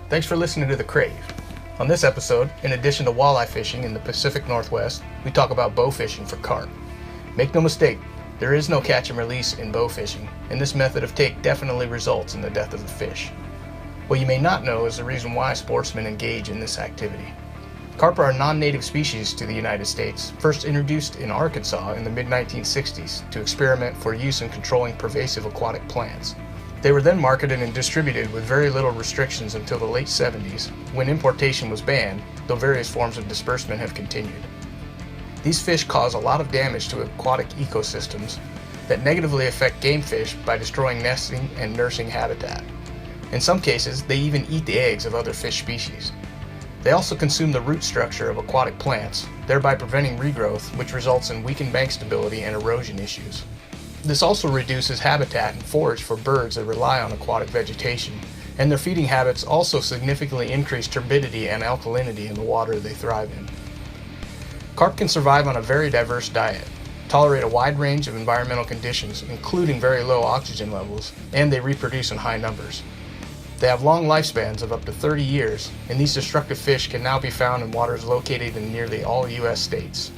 Thanks for listening to The Crave. On this episode, in addition to walleye fishing in the Pacific Northwest, we talk about bow fishing for carp. Make no mistake, there is no catch and release in bow fishing, and this method of take definitely results in the death of the fish. What you may not know is the reason why sportsmen engage in this activity. Carp are a non-native species to the United States, first introduced in Arkansas in the mid-1960s to experiment for use in controlling pervasive aquatic plants. They were then marketed and distributed with very little restrictions until the late 70s, when importation was banned, though various forms of disbursement have continued. These fish cause a lot of damage to aquatic ecosystems that negatively affect game fish by destroying nesting and nursing habitat. In some cases, they even eat the eggs of other fish species. They also consume the root structure of aquatic plants, thereby preventing regrowth, which results in weakened bank stability and erosion issues. This also reduces habitat and forage for birds that rely on aquatic vegetation, and their feeding habits also significantly increase turbidity and alkalinity in the water they thrive in. Carp can survive on a very diverse diet, tolerate a wide range of environmental conditions, including very low oxygen levels, and they reproduce in high numbers. They have long lifespans of up to 30 years, and these destructive fish can now be found in waters located in nearly all U.S. states.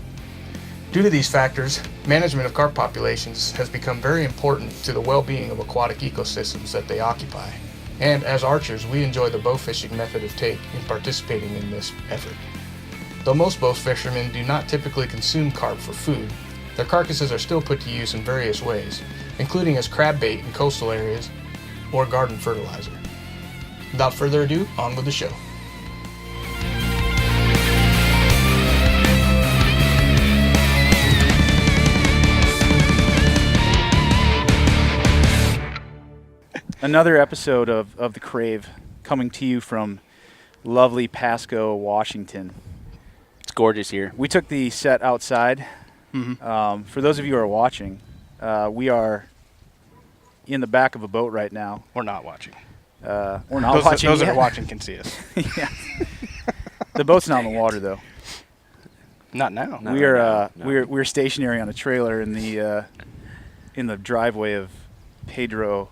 Due to these factors, management of carp populations has become very important to the well-being of aquatic ecosystems that they occupy. And as archers, we enjoy the bow fishing method of take in participating in this effort. Though most bow fishermen do not typically consume carp for food, their carcasses are still put to use in various ways, including as crab bait in coastal areas or garden fertilizer. Without further ado, on with the show. Another episode of The Crave coming to you from lovely Pasco, Washington. It's gorgeous here. We took the set outside. Mm-hmm. For those of you who are watching, we are in the back of a boat right now. We're not watching. We're not watching. Those that yet. are watching can see us. Yeah. The boat's not in the water though. Not now. No, We're stationary on a trailer in the driveway of Pedro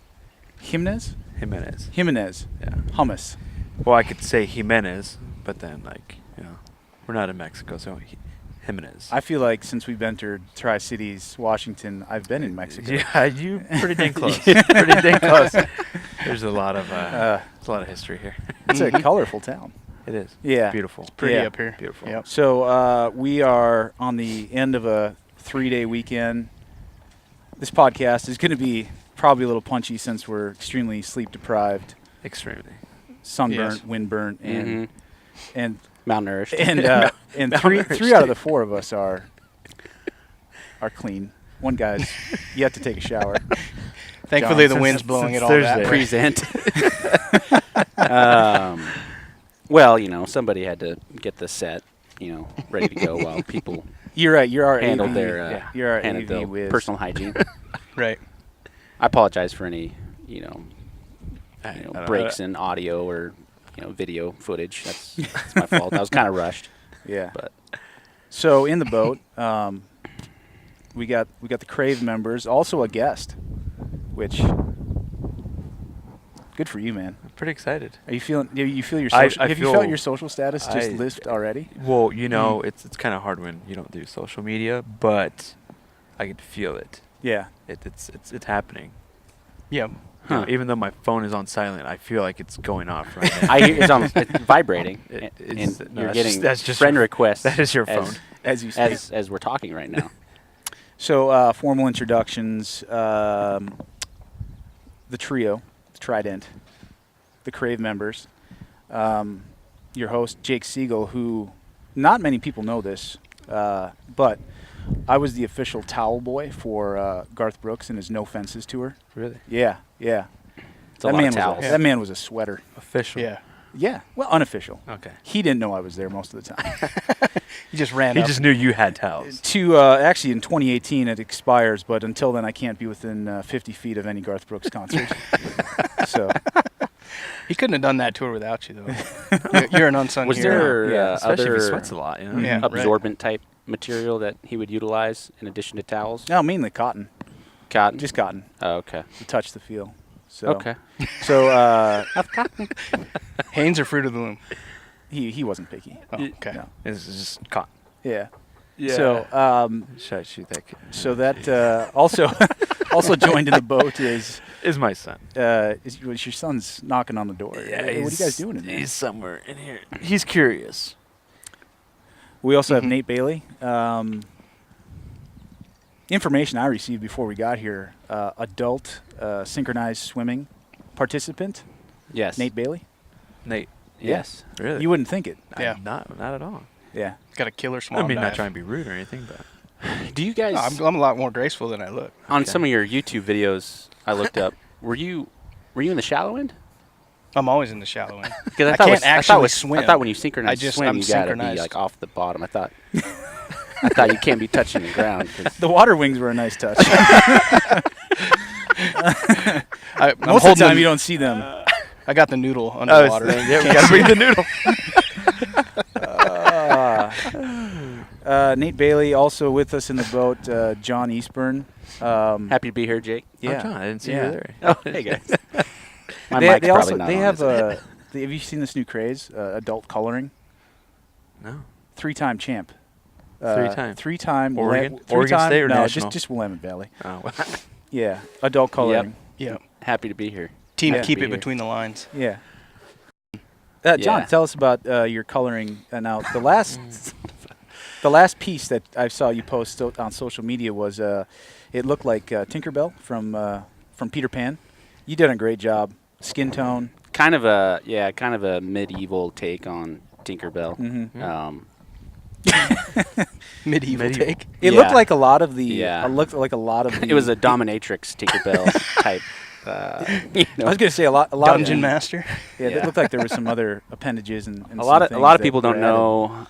Jimenez. Jimenez. Yeah. Hummus. Well, I could say Jimenez, but then we're not in Mexico, so Jimenez. I feel like since we've entered Tri-Cities, Washington, I've been in Mexico. Yeah, you pretty dang close. Pretty dang close. There's a lot of history here. It's a colorful town. It is. Yeah. Beautiful. It's pretty up here. Beautiful. Yep. So we are on the end of a 3-day weekend. This podcast is going to be probably a little punchy since we're extremely sleep deprived, Extremely. sunburnt, Yes. windburnt, and Malnourished. and three out of the 4 of us are clean. One guy's yet to take a shower. Thankfully, John, the wind's blowing it all Thursday. back. Present. Well, somebody had to get the set, ready to go while people You're right. You're our handled AV, their you're our handled AV their whiz. personal hygiene. Right. I apologize for any, I don't breaks know. in audio or video footage. That's my fault. I was kind of rushed. Yeah. But So in the boat, we got the Crave members, also a guest, which good for you, man. I'm pretty excited. Are you feeling? You feel your I social? Have you feel- felt your social status just I- lift already? Well, it's kind of hard when you don't do social media, but I can feel it. Yeah. It's happening. Yeah. Even though my phone is on silent, I feel like it's going off right now. I hear it's vibrating, It's- and no, you're that's getting just- that's just friend your- requests. that is your phone. As you say. as we're talking right now. So formal introductions. The trio, the Trident, the Crave members. Your host Jake Siegel, who not many people know this, but I was the official towel boy for Garth Brooks and his No Fences tour. Really? Yeah. It's a lot of towels. That man was a sweater. Official. Yeah. Yeah, well, unofficial. Okay. He didn't know I was there most of the time. He just ran He up. just knew you had towels. Actually, in 2018 it expires, but until then I can't be within 50 feet of any Garth Brooks concert. So He couldn't have done that tour without you, though. You're an unsung Was hero. there Yeah, Especially if he other sweats a lot, Yeah. absorbent type material that he would utilize in addition to towels? no, mainly cotton, Cotton. just cotton Oh, okay. to touch the feel. So Okay. So Haynes or Fruit of the Loom? he wasn't picky. Oh, okay. No. It's just caught. Yeah. Yeah. So Should I shoot that kid? so that also also joined in the boat is Is my son. was your son's knocking on the door. What are you guys doing in there? He's somewhere in here. He's curious. We also have Nate Bailey. Information I received before we got here, adult synchronized swimming participant, Yes. Nate Bailey. Nate. Yes. Really? You wouldn't think it. Yeah. Not at all. Yeah. Got a killer small I mean, dive. not trying to be rude or anything, but Do you guys No, I'm a lot more graceful than I look. on some of your YouTube videos I looked up? Were you in the shallow end? I'm always in the shallow end. Because I can't actually swim. I thought when you synchronize swim, I'm you gotta be synchronized. like off the bottom. I thought you can't be touching the ground. 'Cause The water wings were a nice touch. I'm Most of holding the time, you don't see them. I got the noodle underwater. yeah, we gotta bring the noodle. Nate Bailey also with us in the boat. John Eastburn. happy to be here, Jake. Oh, John, I didn't see Yeah. you there. Oh, hey guys. My They mic's probably also not they on, have is it? have you seen this new craze? Adult coloring. No. 3-time champ. Three-time? Three-time. Oregon? Three-time, Oregon State or no, national? just Willamette Valley. Oh, well. Yeah, adult coloring. Yeah. Happy to be here. Team Yeah. keep Be it here. between the lines. Yeah. Yeah. John, tell us about your coloring. Now, the last piece that I saw you post on social media was it looked like Tinkerbell from Peter Pan. You did a great job. Skin tone. Kind of a medieval take on Tinkerbell. Mm-hmm. Medieval take. It Yeah. looked like a lot of the. Yeah. It looked like a lot of the. It was a dominatrix Tinkerbell type. I was going to say a lot. Dungeon Master. Yeah, it looked like there were some other appendages and a lot of things people that don't were know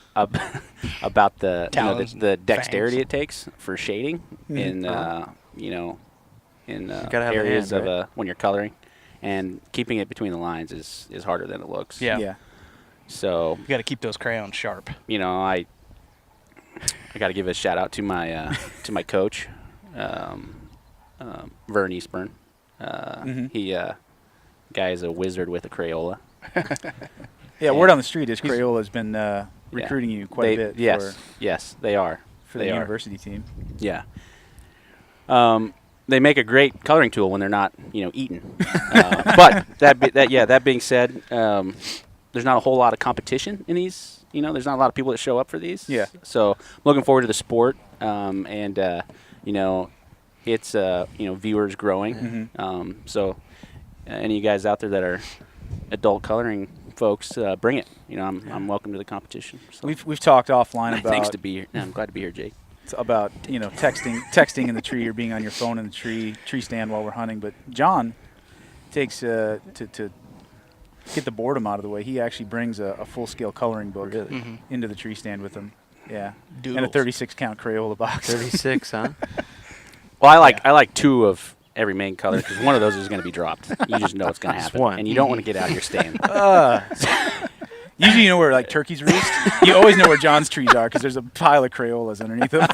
about the Talons the and dexterity fangs. it takes for shading in gotta have a areas hand, right? of when you're coloring, and keeping it between the lines is harder than it looks. Yeah. Yeah. So You got to keep those crayons sharp. I got to give a shout out to my coach, Vern Eastburn. He guy is a wizard with a Crayola. Yeah, word on the street is Crayola's been recruiting you quite a bit Yes, they are. for the They are. university team. Yeah. They make a great coloring tool when they're not, eaten. But that being said, there's not a whole lot of competition in these. There's not a lot of people that show up for these. Yeah. So I'm looking forward to the sport, and it's viewers growing. So any of you guys out there that are adult coloring folks, bring it. I'm welcome to the competition. So. We've talked offline about Thanks to be here. I'm glad to be here, Jake. about texting in the tree or being on your phone in the tree stand while we're hunting. But John takes to get the boredom out of the way. He actually brings a full scale coloring book into the tree stand with him. Yeah, and a Doodles. 36 count Crayola box. 36, huh? Well, I like 2 of every main color because one of those is going to be dropped. You just know it's going to happen, one. and you don't want to get out of your stand. Usually, you know where like turkeys roost. You always know where John's trees are because there's a pile of Crayolas underneath them,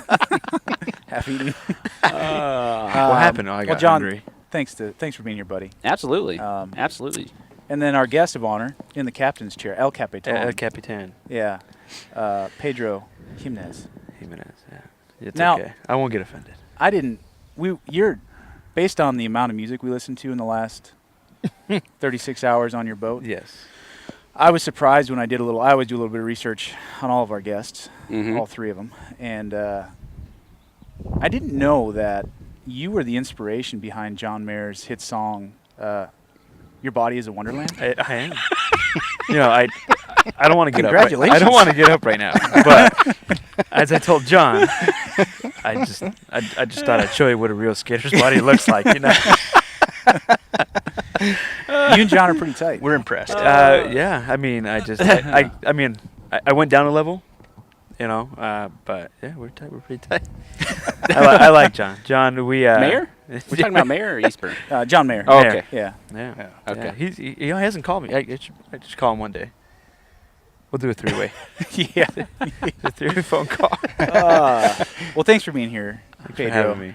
half eaten. What happened? Oh, I got John, hungry. thanks for being here, buddy. Absolutely, absolutely. And then our guest of honor in the captain's chair, El Capitan. El Capitan Yeah, Pedro Jimenez. Jimenez. Yeah. It's Now- okay. I won't get offended. I didn't. You're based on the amount of music we listened to in the last 36 hours on your boat. Yes. I was surprised when I always do a little bit of research on all of our guests, Mhm. all 3 of them, and I didn't know that you were the inspiration behind John Mayer's hit song, "Your Body Is a Wonderland." I am. I don't want to get up. Congratulations. I don't want to get up right now. But as I told John, I just thought I'd show you what a real skater's body looks like. You and John are pretty tight. We're impressed. Yeah. I mean, I went down a level. But yeah, we're tight. We're pretty tight. I like John. John, Mayor? We're talking about Mayor or Eastburn? John Mayer. Oh, Mayor. okay. Yeah. Yeah. Okay. Yeah. He hasn't called me. I just call him one day. We'll do a 3-way. Yeah. A 3-way phone call. Well, thanks for being here. Thanks for Pedro, having me.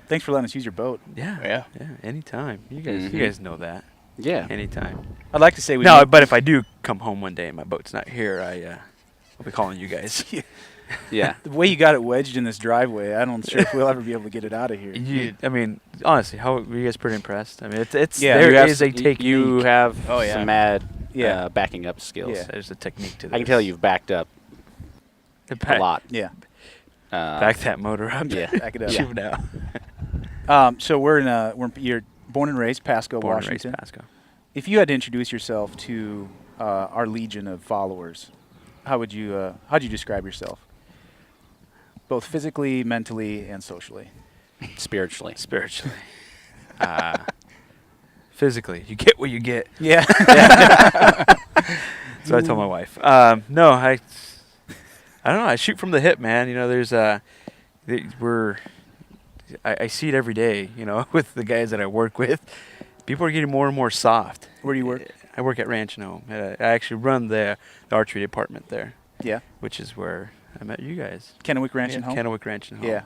thanks for letting us use your boat. Yeah. Anytime. You guys know that. Yeah. Anytime. I'd like to say we No, but if I do come home one day and my boat's not here, I'll be calling you guys. Yeah. the way you got it wedged in this driveway, I don't sure if we'll ever be able to get it out of here. I mean, honestly, how were you guys pretty impressed? I mean, it's Yeah. there is a technique. You have yeah. some mad Yeah. backing up skills. Yeah. There's a technique to this. I can tell you've backed up a lot. Yeah. Back that motor up. Yeah. Back it up. Shoot it out. So you're born and raised Pasco, Born and raised Washington. Pasco. If you had to introduce yourself to our legion of followers, how'd you describe yourself? Both physically, mentally, and socially. Spiritually. Spiritually. Physically, you get what you get. Yeah. So I told my wife. No, I don't know. I shoot from the hip, man. You know, I see it every day. You know, with the guys that I work with, people are getting more and more soft. Where do you work? I work at Ranch Home. I actually run the archery department there. Yeah. Which is where I met you guys. Kennewick Ranch Home. Kennewick Ranch Home. Yeah.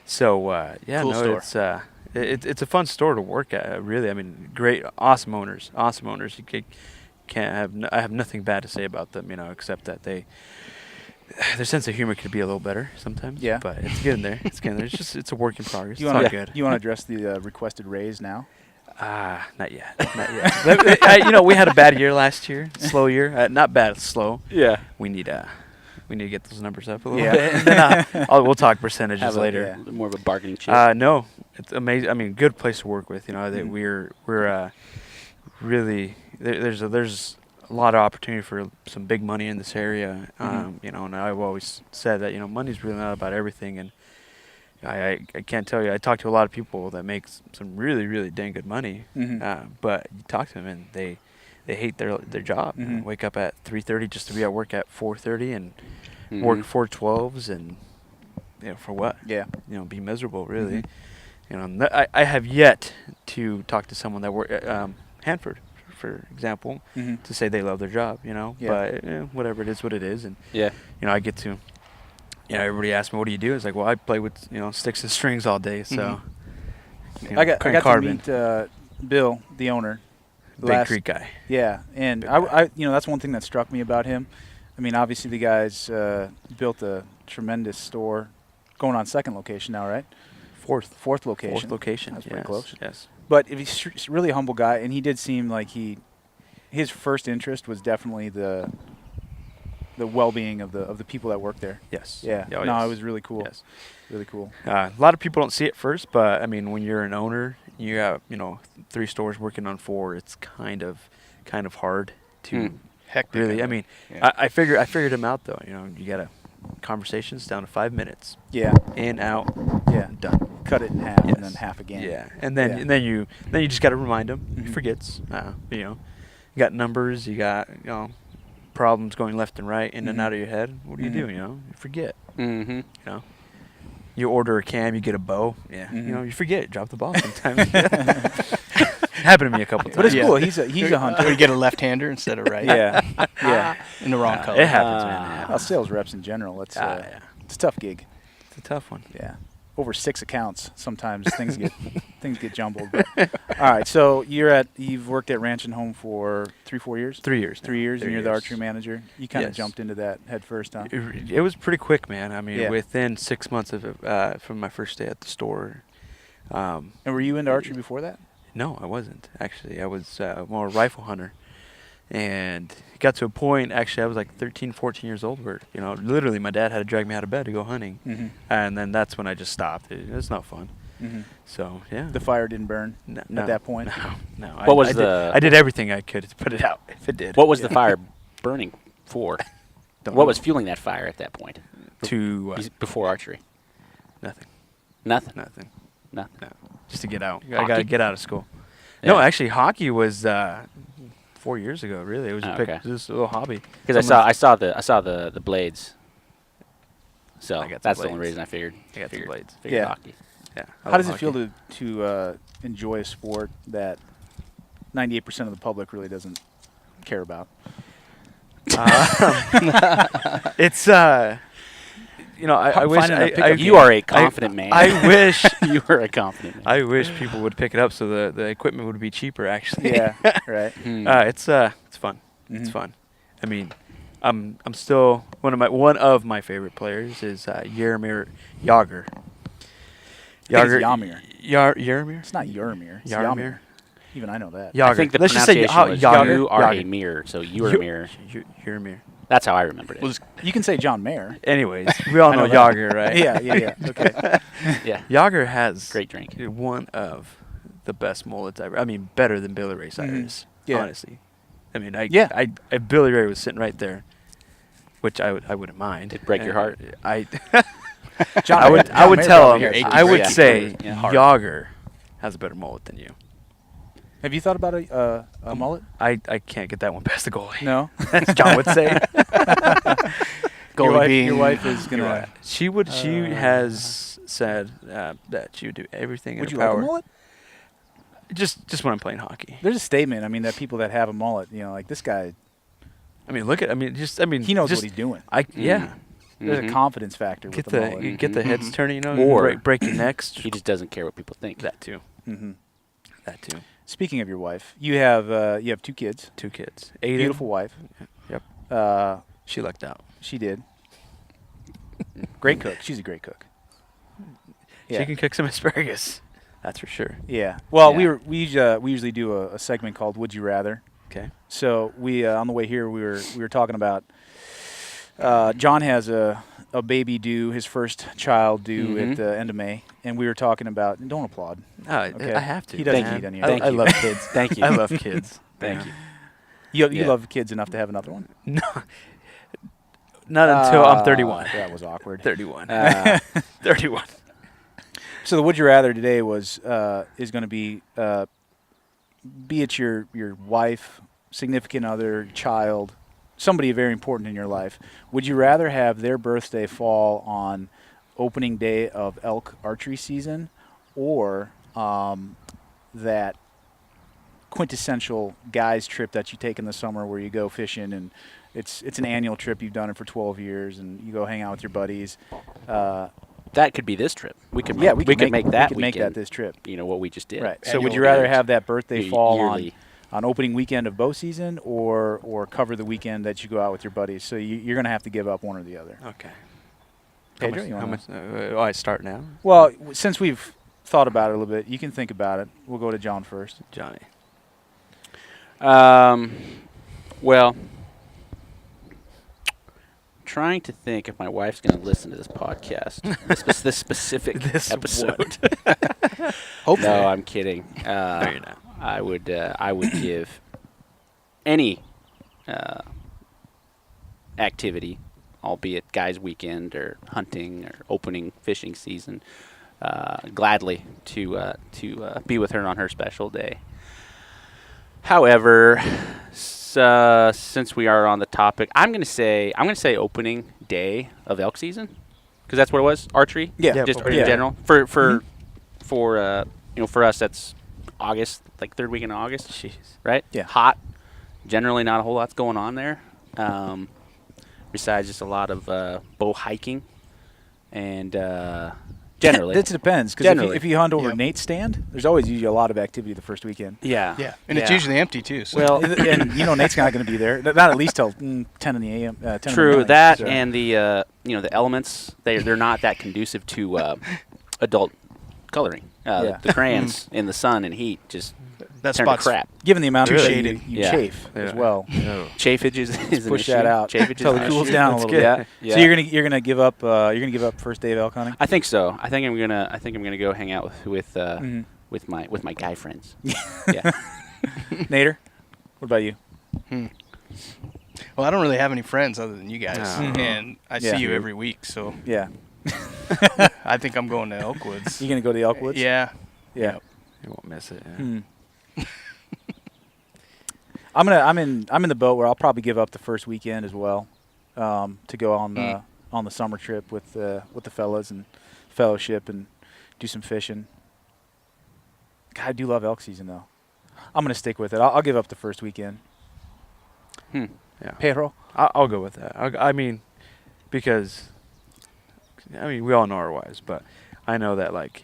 So Cool store. It's a fun store to work at. Really, I mean, great, awesome owners. Awesome owners. You I have nothing bad to say about them. You know, except that their sense of humor could be a little better sometimes. Yeah. But it's getting there. It's a work in progress. You It's want all good. to address the requested raise now? Not yet. Not yet. We had a bad year last year. Slow year. Not bad. Slow. Yeah. We need to get those numbers up a little Yeah. bit. And then we'll talk percentages later. More of a bargaining chip. No, it's amazing. I mean, good place to work with. You know, that we're really there's a lot of opportunity for some big money in this area. You know, and I've always said that money's really not about everything. And I can't tell you. I talk to a lot of people that make some really really dang good money. But you talk to them and they hate their job. Wake up at 3:30 just to be at work at 4:30 and work 4 12s and for what? Yeah. Be miserable really. I have yet to talk to someone that work at Hanford, for example, to say they love their job. Yeah. But whatever it is, what it is, and I get to. Everybody asks me, "What do you do?" It's like, well, I play with sticks and strings all day, so. I got to meet Bill, the owner. Big Creek guy. Yeah, and I that's one thing that struck me about him. I mean, obviously the guy's built a tremendous store, going on second location now, right? Fourth location. Fourth location. That's pretty close. Yes. But he's a really humble guy, and he did seem like his first interest was definitely the well-being of the people that work there. Yes. Yeah. Oh, no, yes. it was really cool. Yes. Really cool. A lot of people don't see it first, but I mean, when you're an owner, you have 3 stores working on 4. It's kind of hard to Hectic. really. I mean, I figured him out though. You got conversations down to 5 minutes. Yeah. In, out. Yeah. Done. Cut it in half Yes. and then half again. Yeah. And then you just got to remind him. He forgets. You got numbers. You got problems going left and right, in and out of your head. What do you do? You forget. You order a cam, you get a bow. Yeah. You forget. Drop the ball sometimes. Happened to me a couple times. But it's cool. He's a hunter. Or you get a left-hander instead of right. Yeah. In the wrong color. It happens, man. Well, sales reps in general. It's a tough gig. It's a tough one. Yeah. Over 6 accounts. Sometimes things get jumbled. But. All right. So you've worked at Ranch and Home for 3-4 years. 3 years. 3 years, and you're the years. archery manager. You kind of Yes. jumped into that head first, huh? It was pretty quick, man. I mean, Yeah. within 6 months of it, from my first day at the store. And were you into archery before that? No, I wasn't actually. I was more a rifle hunter, and it got to a point. Actually, I was like 13, 14 years old. Where literally, my dad had to drag me out of bed to go hunting, and then that's when I just stopped. It's not fun. So yeah, The fire didn't burn at that point? No. What was I did everything I could to put it out. If it did. What was the fire burning for? Don't What know. was fueling that fire at that point? Before archery? nothing. Nothing. Nothing. No. No. Just to get out. I Hockey? got to get out of school. Yeah. No, actually, hockey was 4 years ago. Really, it was just a little hobby. Because I saw the blades. So I got the that's the only blades. reason I figured. I got the blades. Figured Yeah. hockey. Yeah. How does it feel to enjoy a sport that 98% of the public really doesn't care about? It's I wish finding a pickup game. You are a confident man. I wish You are a confident man. I wish people would pick it up so the equipment would be cheaper. Actually, Yeah, right. it's fun. It's fun. I mean, I'm still one of my favorite players is Jaromir Jagr. I think it's Yamir. Jaromir. It's not Jaromir. It's Jaromir. Yamir. Even I know that. Jagr. I think the Let's just say pronunciation was Jagr. you are a Jagr. mirror, so you are a mirror. Jaromir. That's how I remembered it. You can say John Mayer. Anyways, we all I know know that. Jagr, right? Yeah. Okay. Yeah. Jagr has Great drink. one of the best mullets ever. I mean, better than Billy Ray Cyrus. Yeah. Honestly. I mean, Yeah. I Billy Ray was sitting right there, which I wouldn't mind. It'd break your heart. John I Mayer would tell him. Your age I is would right. say Yeah, hard. Jagr has a better mullet than you. Have you thought about a mullet? I can't get that one past the goalie. No. As John would say. Your wife is gonna. She would. She has said that she would do everything Would in you her like power. a mullet? Just when I'm playing hockey. There's a statement. I mean, that people that have a mullet, like this guy, I mean, look at. I mean, he knows just, what he's doing. Yeah. There's a confidence factor Get with the mullet. the get the heads turning. Or break your necks. He just doesn't care what people think. That too. Mm-hmm. That too. Speaking of your wife, you have 2 kids. 2 kids. Aiden. Beautiful wife. Yep. She lucked out. She did. Great cook. She's a great cook. Yeah. She can cook some asparagus. That's for sure. Yeah. Well, Yeah. we usually do a segment called Would You Rather. Okay. So we on the way here we were talking about John has a baby due, his first child due at the end of May, and we were talking about. Don't applaud. Okay. I have to. He doesn't Thank eat you. any. I love kids. Thank you. I love kids. Thank you. You Yeah. love kids enough to have another one. No. Not until I'm 31. That was awkward. 31. 31. So the Would You Rather today is going to be it your wife, significant other, child, somebody very important in your life. Would you rather have their birthday fall on opening day of elk archery season, or that quintessential guys trip that you take in the summer where you go fishing and it's an annual trip, you've done it for 12 years and you go hang out with your buddies? That could be this trip. We could Yeah, make, we could make that we could make weekend, that this trip. what we just did. Right. So Annual would you rather event. have that birthday fall Yearly. on opening weekend of bow season, or cover the weekend that you go out with your buddies? So you're going to have to give up one or the other. Okay. Pedro, how you much? wanna- I start now, Well, since we've thought about it a little bit, you can think about it. We'll go to John first. Johnny. Well, trying to think if my wife's going to listen to this podcast, this specific This episode. Hopefully. No, I'm kidding. No, you're not. I would give any activity, albeit guys' weekend or hunting or opening fishing season, gladly to be with her on her special day. However, since we are on the topic, I'm gonna say opening day of elk season, because that's what it was. Archery, just yeah. in general. For us, that's August, like third week in August. Jeez. Right? Yeah. Hot. Generally, not a whole lot's going on there. Besides just a lot of bow hiking, and generally, That depends, because Generally. if you hunt over Yep. Nate's stand, there's always usually a lot of activity the first weekend. yeah, Yeah, and it's Yeah. usually empty too. So. Well, And Nate's not going to be there. Not at least till 10 in the a.m. 10 in the true morning, that, so. and the the elements they're not that conducive to adult coloring. Yeah. The crayons in the sun and heat just that turn to spot's crap. Given the amount of Really? shade you Yeah. chafe as Yeah. well. No. Chafage is an Push issue. that out Chafage until is it an cools issue. down a That's little good. bit. Yeah. So you're gonna give up first day of elk hunting? I think so. I think I'm gonna go hang out with Mhm. my guy friends. Yeah. Nader, what about you? Well, I don't really have any friends other than you guys, No. and I Yeah. see you every week, so Yeah, I think I'm going to Elkwoods. you gonna go to the Elkwoods? Yeah. Yeah. You won't miss it. Yeah. Hmm. I'm in the boat where I'll probably give up the first weekend as well, to go on the summer trip with the fellas and fellowship and do some fishing. God, I do love elk season though. I'm gonna stick with it. I'll give up the first weekend. Yeah. Pedro? I'll go with that. I mean, because I mean, we all know our wives, but I know that like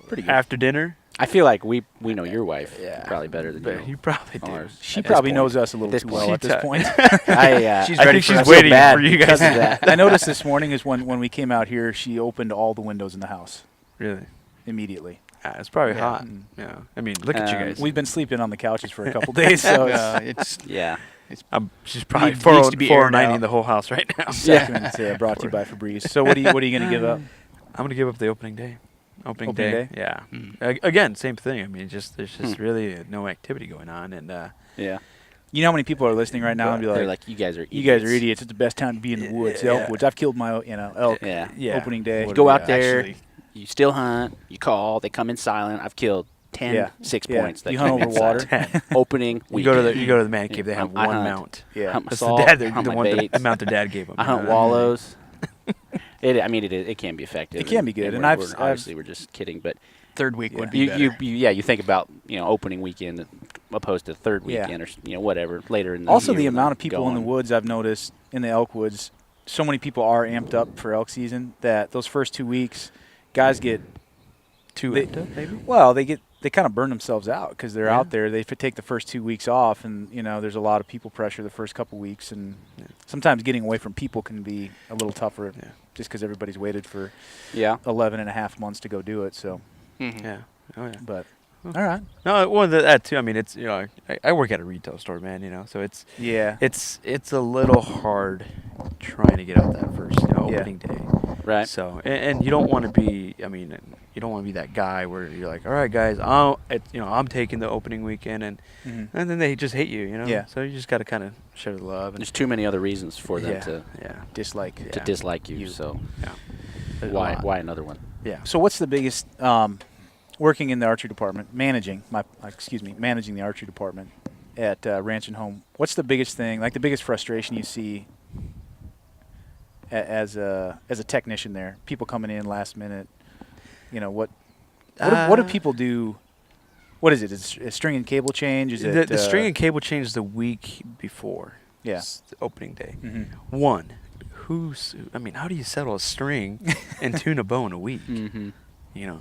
Pretty good. after dinner. I feel like we know your wife Yeah. probably better than But you. you probably do. Ours. She At this probably point. knows us a little This too point. well at this point. I She's I ready think for I us. feel Waiting bad for you because guys. of that. I noticed this morning is when we came out here, she opened all the windows in the house Really? immediately. It's probably Yeah. hot. Yeah. I mean, look at you guys. We've been sleeping on the couches for a couple days, so It's Yeah. She's probably needs to be aired 490 out. the whole house right now. segment brought to you by Febreze. So what are you going to give up? I'm gonna give up the opening day. Opening day. Yeah. Mm. Again, same thing. I mean, there's just really no activity going on, and Yeah. You know how many people are listening right now and be They're like, like, you guys are idiots. "You guys are idiots. It's the best time to be in the woods, the elk woods. I've killed my elk. Yeah. Opening day. You go out Yeah, there, actually. you still hunt, you call, they come in silent. I've killed 10 Yeah. 6 Yeah. points. That You hunt come in over water. silent. Opening you go to weekend. the man cave. They have I one hunt. mount. Yeah. Hunt my That's salt, the dad. hunt The my one baits. the mount the dad gave him. I hunt wallows. I mean, it can be effective. It can be good, and obviously we're just kidding, but third week would be you better. you think about opening weekend opposed to third Yeah. weekend or whatever later in the Also, year the when amount they're of people in the going. woods I've noticed in the elk woods, so many people are amped up for elk season that those first 2 weeks, guys get Maybe. well, they kind of burn themselves out because they're Yeah. out there. They take the first 2 weeks off, and there's a lot of people pressure the first couple weeks, and sometimes getting away from people can be a little tougher, just because everybody's waited for Yeah. 11 and a half months to go do it. So, Yeah. Oh yeah. but all right, No, well that too. I mean, it's I work at a retail store, man. So it's yeah, it's a little hard trying to get out that first opening day. Right. So and you don't want to be. I mean, you don't want to be that guy where you're like, all right, guys, I'm taking the opening weekend, and then they just hate you. Yeah. So you just got to kind of share the love. And There's too many other reasons for them to dislike. dislike you. So Yeah. why another one? Yeah. So what's the biggest working in the archery department, managing the archery department at Ranch and Home? What's the biggest thing, like the biggest frustration you see as a technician there? People coming in last minute. What do people do? What is it? Is it a string and cable change? Is it The string and cable change the week before. Yeah. It's the opening day. Mm-hmm. One, how do you settle a string and tune a bow in a week? Mm-hmm.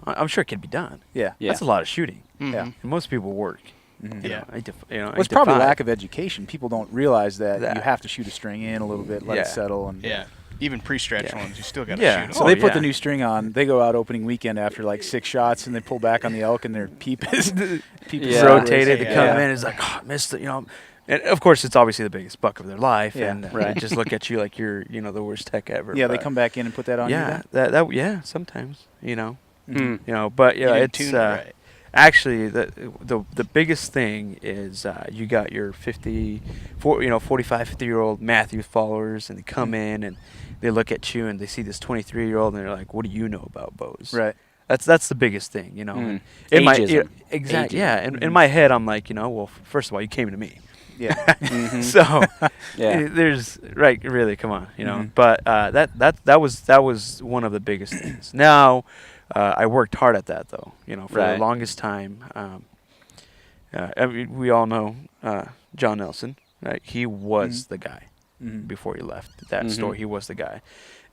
I'm sure it can be done. Yeah. Yeah. That's a lot of shooting. Yeah. And most people work. Mhm. Yeah. Well, it's probably lack of education. People don't realize that you have to shoot a string in a little bit, let it settle, and Yeah. Even pre-stretch ones, you still got to Yeah. shoot So them. they put the new string on. They go out opening weekend after like 6 shots, and they pull back on the elk, and their peep is Yeah. rotated. They Yeah. come in, it's like, oh, I missed it, And of course, it's obviously the biggest buck of their life, Yeah. and Right. they just look at you like you're, the worst tech ever. Yeah, they but come back in and put that on you. Yeah, then? sometimes, Mm. but You yeah, didn't it's tune it right. actually the biggest thing is you got your 45, 50-year-old Matthews followers, and they come in and they look at you and they see this 23-year-old and they're like, "What do you know about bows?" Right. That's the biggest thing, Mm. In my Ageism. exactly, Ageism. yeah. In my head, I'm like, well, first of all, you came to me. Yeah. Mhm. So Yeah. there's really come on, Mhm. But that was one of the biggest things. Now I worked hard at that though, for Right. the longest time. I mean, we all know John Nelson, right? He was the guy Mhm. before he left that Mhm. store. He was the guy,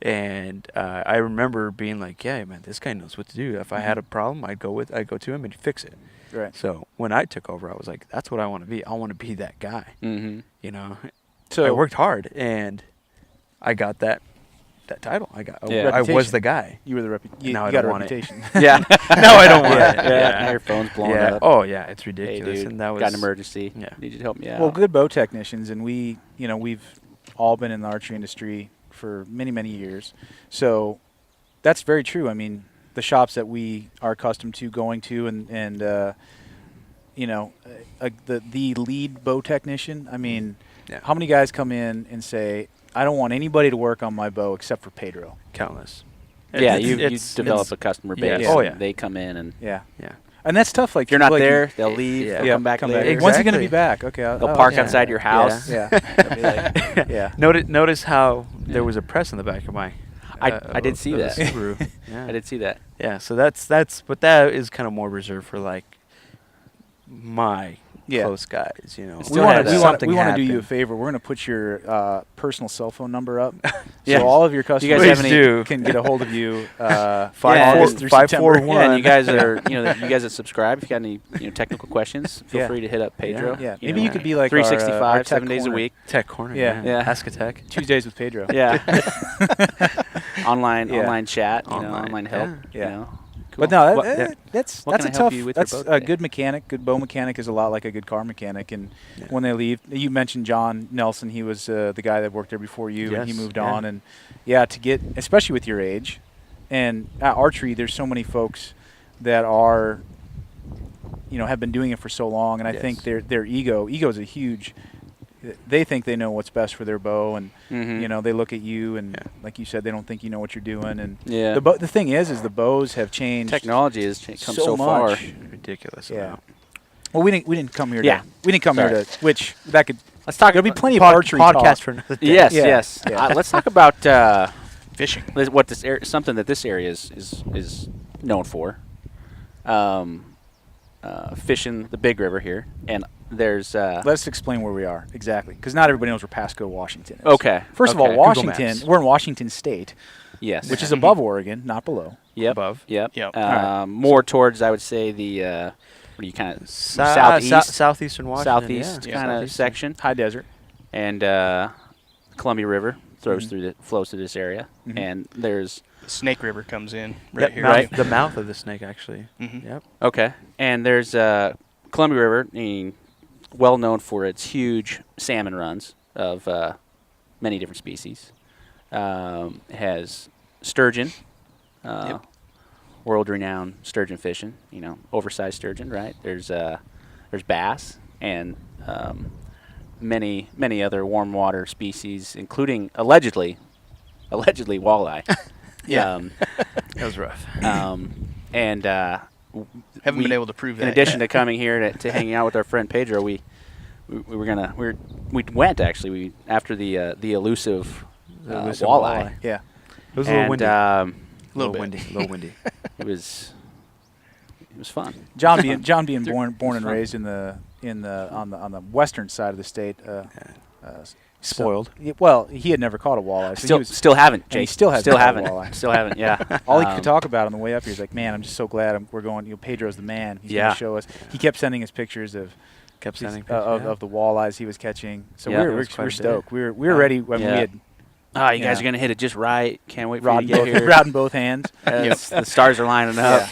and I remember being like, yeah, man, this guy knows what to do. If I had a problem, I'd go to him and he'd fix it. Right. So when I took over, I was like, that's what I want to be. I want to be that guy. Mm-hmm. So I worked hard, and I got that title. I was Reputation. the guy. You were the you Now I got don't a want it. reputation. Yeah. No, I don't want Yeah. it. Yeah. Now your phone's blowing Yeah. up. Oh yeah, it's Hey, ridiculous. dude, And that was got an emergency. Yeah. Need you to help me out. Well, good bow technicians, and we've all been in the archery industry for many, many years. So that's very true. I mean, the shops that we are accustomed to going to, and the lead bow technician. I mean, Yeah. how many guys come in and say, "I don't want anybody to work on my bow except for Pedro"? countless. Yeah, It's- you it's- develop it's- a customer yeah. base. Oh, and yeah. They come in and Yeah, Yeah. and that's tough. Like if you're not like there, they'll leave. Yeah. They'll come back later. Exactly. When's he gonna be back? Okay, They'll park yeah. outside your house. Yeah, They'll be like, yeah. Notice how there was a press in the back of my. I did see of the that. Subaru. Yeah. I did see that. Yeah, so that's but that is kind of more reserved for like my close guys. You know, It's We still want had to something do you a happen. favor. We're going to put your personal cell phone number up, Yeah. so all of your customers guys have any- can get a hold of you. Yeah. August through September. 541. Yeah, and you guys are, you guys that subscribe, if you got any, technical questions, feel Yeah. free to hit up Pedro. Yeah, You maybe know, you could be like our, 365, our tech 7 days a corner. week. Tech corner. Yeah. Yeah. Ask a tech. Tuesdays with Pedro. Yeah. online Yeah. online chat, Online, online help. yeah. You know. But no, What- that's What a can I help tough. you with your That's boat a today? good mechanic. Good bow mechanic is a lot like a good car mechanic. And when they leave, you mentioned John Nelson. He was the guy that worked there before you, and he Yes, moved yeah. on. And to get, especially with your age, and at archery, there's so many folks that are, have been doing it for so long. And I think their ego is a huge. They think they know what's best for their bow, and Mhm. they look at you, and like you said, they don't think you know what you're doing. And Yeah. the thing is the bows have changed. Technology has come so far. much. Ridiculous. Yeah. amount. Well, we didn't come here. Yeah. We didn't come Sorry. here to. Which that could. Let's talk. There'll be plenty of Pod- archery podcast talk. for another day. Yes, Yeah. yes. Yeah. Let's talk about Fishing. what this something that this area is known for. Fishing the Big River here, and there's Let's explain where we are exactly, because not everybody knows where Pasco, Washington is. okay. First of okay. all, Google Washington. Maps. We're in Washington State, Yes, which is above Oregon, not below. yep, above. Yep. Yep. Alright. More towards, I would say, the what are you kind of Southeastern southeast, Washington. southeast yeah. kind of Southeastern. section, High desert. and Columbia River flows through this area, Mhm. and there's Snake River comes in right Yep, here. right. The mouth of the snake, actually. Mhm. Yep. okay, and there's Columbia River, well known for its huge salmon runs of many different species. Has sturgeon, world-renowned sturgeon fishing. Oversized sturgeon, right? There's bass and many other warm water species, including allegedly walleye. Yeah. That was rough. And Haven't been able to prove that. in addition to coming here to hanging out with our friend Pedro, we went actually after the elusive walleye. Yeah. It was a little And windy. Little bit. windy. A little windy. it was fun. John being born It's and fun. raised on the western side of the state. Spoiled. Well, he had never caught a walleye. So he was, Still haven't, and he Jake. still hasn't still caught a haven't. walleye. Still haven't. Yeah. all he could talk about on the way up here is like, man, I'm just so glad we're going. Pedro's the man. He's Yeah. going to show us. He kept sending us pictures of Kept sending of the walleyes he was catching. So Yeah. we're It was quite a bit. stoked. We were ready when Yeah. we had You guys Yeah. are gonna hit it just right. Can't wait for rod you to get here. in both hands. The stars are lining up.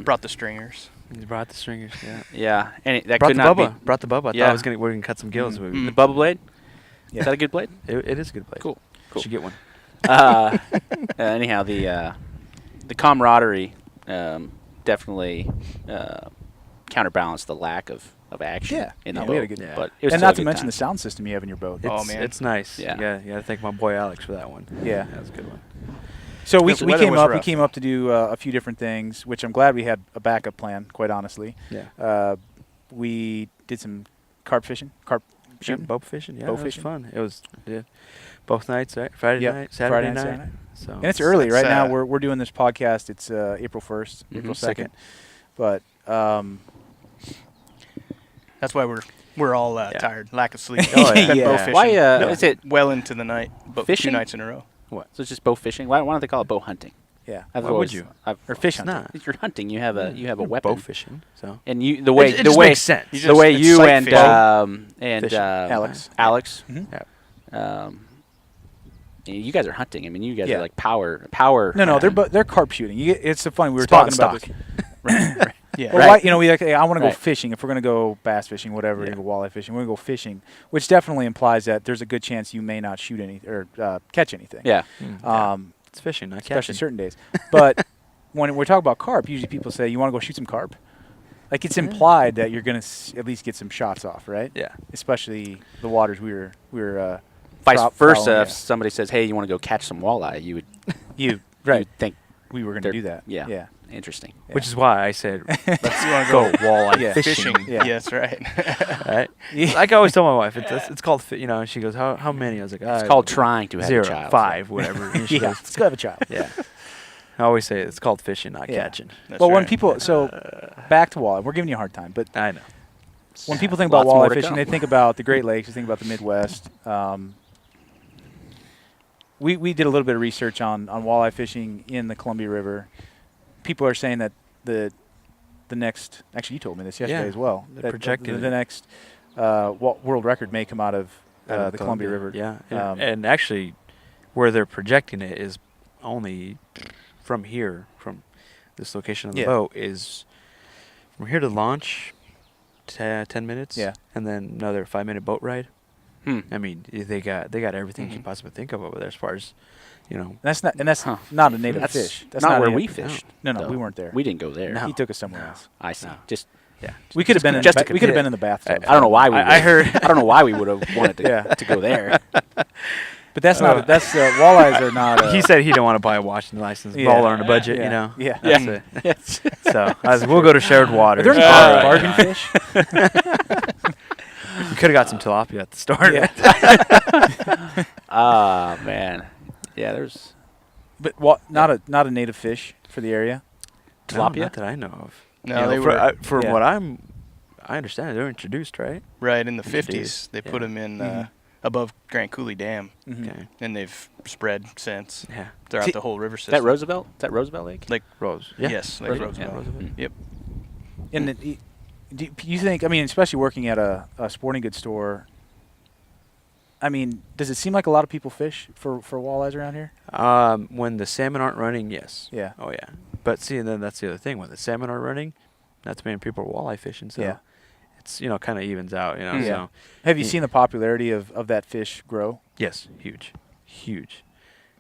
Brought the stringers. He brought the stringers. Yeah. Yeah, and that Brought could the not bubba. Brought the bubba. I Yeah. thought we're gonna cut some gills. be Maybe. the Bubba blade. Yeah. Is that a good blade? It is a good blade. Cool. Cool. Should get one. Anyhow, the camaraderie definitely counterbalanced the lack of action Yeah. in the Yeah, boat. we had a good- Yeah. But it was And still not a to good mention time. the sound system you have in your boat. Oh, It's, man. it's nice. Yeah. You gotta thank my boy Alex for that one. Yeah. That was a good one. So we The weather came was up. We rough. came up to do a few different things, which I'm glad we had a backup plan. Quite honestly, Yeah. we did some carp fishing, carp shooting. Bow fishing. Yeah. Bow it was fishing. fun. It was. Yeah. Both nights, right? Friday Yep. night, Saturday Friday and night. Saturday night. So And it's early right now. uh, We're doing this podcast. It's April 1st, April 2nd, but That's why we're all tired. Lack of sleep. Oh, yeah. Been bow Yeah. fishing. Why is it well into the night? But 2 Fishing? nights in a row. so? It's just bow fishing. Why don't they call it bow hunting? yeah, I've Why would always- you? or fish It's hunting. not. If you're hunting, you have a You're weapon. bow fishing. So And you the way it the just way makes sense. You the just- way it's you sight and fishing. Alex. Alex, Mhm. you guys are hunting. I mean, you guys Yeah. are like power. No, they're carp shooting. It's so funny. We were talking about this. Right. Yeah. Well, Right. we like, hey, I want to go Right. fishing. If we're going to go bass fishing, whatever, Yeah. you go walleye fishing, we're going to go fishing, which definitely implies that there's a good chance you may not shoot any or catch anything. Yeah. It's fishing, not Especially catching. certain days. But when we're talking about carp, usually people say, you want to go shoot some carp? Like it's implied that you're going to at least get some shots off, right? Yeah. Especially the waters we were Vice versa, following, if somebody says, "Hey, you want to go catch some walleye?" You would you you right. would think We were going to they're- do that. yeah. Yeah. interesting. Which is why I said, You want to go go walleye Yeah. fishing. fishing? Yeah. Yes, right. Right? Yeah. Like I always tell my wife, it's called, and she goes, how many? I was like, It's called trying to have 0, a child. 5, whatever. And she Yeah. goes, Let's go have a child. yeah. I always say it's called fishing, not Yeah. catching. That's Well, when right. people back to walleye, we're giving you a hard time, but I know. when people think about Lots more walleye to fishing, come. they think about the Great Lakes, they think about the Midwest. We did a little bit of research on walleye fishing in the Columbia River. People are saying that the next, actually you told me this yesterday as well, they're that projecting the next world record may come out of the Columbia River. Yeah, and actually, where they're projecting it is only from here, from this location on the boat, is from here to launch, 10 minutes. Yeah, and then another 5-minute boat ride. Hmm. I mean, they got everything you can possibly think of over there as far as, you know. that's not not a native That's fish. That's not a where native- we fished. No, though. we weren't there. We didn't go there. No. He took us somewhere else. I see. No. Just Yeah, We could have been in just we could have been in the bathtub. I don't know why we. I heard. I don't know why we would have wanted to Yeah. to go there. But that's not. That's walleyes are not. He said he didn't want to buy a washing license. Yeah. Baller on a budget, Yeah. you know. Yeah. That's Yeah. it. So we'll go to shared water. Are there any bargain fish? We could have got some tilapia at the start. Yeah. Ah, man. Yeah, there's But not a native fish for the area. No, tilapia. not that I know of. No, You know, they for, were for Yeah. what I understand, they're introduced, right? right in the Introduced, 50s. They yeah. put them in Mhm. above Grand Coulee Dam, Mhm. Okay. and they've spread since Yeah. throughout See- the whole river Is system. that Roosevelt? Is that Roosevelt Lake? Like Rose. Yeah. yes, like Roosevelt, yeah. Roosevelt. Mhm. Yep. And do you think? I mean, especially working at a sporting goods store. I mean, does it seem like a lot of people fish for walleyes around here? When the salmon aren't running, yes. Yeah. Oh yeah. But see, then that's the other thing. When the salmon aren't running, not too many people are walleye fishing. So Yeah. it's kind of evens out. You know. Yeah. So Have you Yeah. seen the popularity of that fish grow? yes, huge.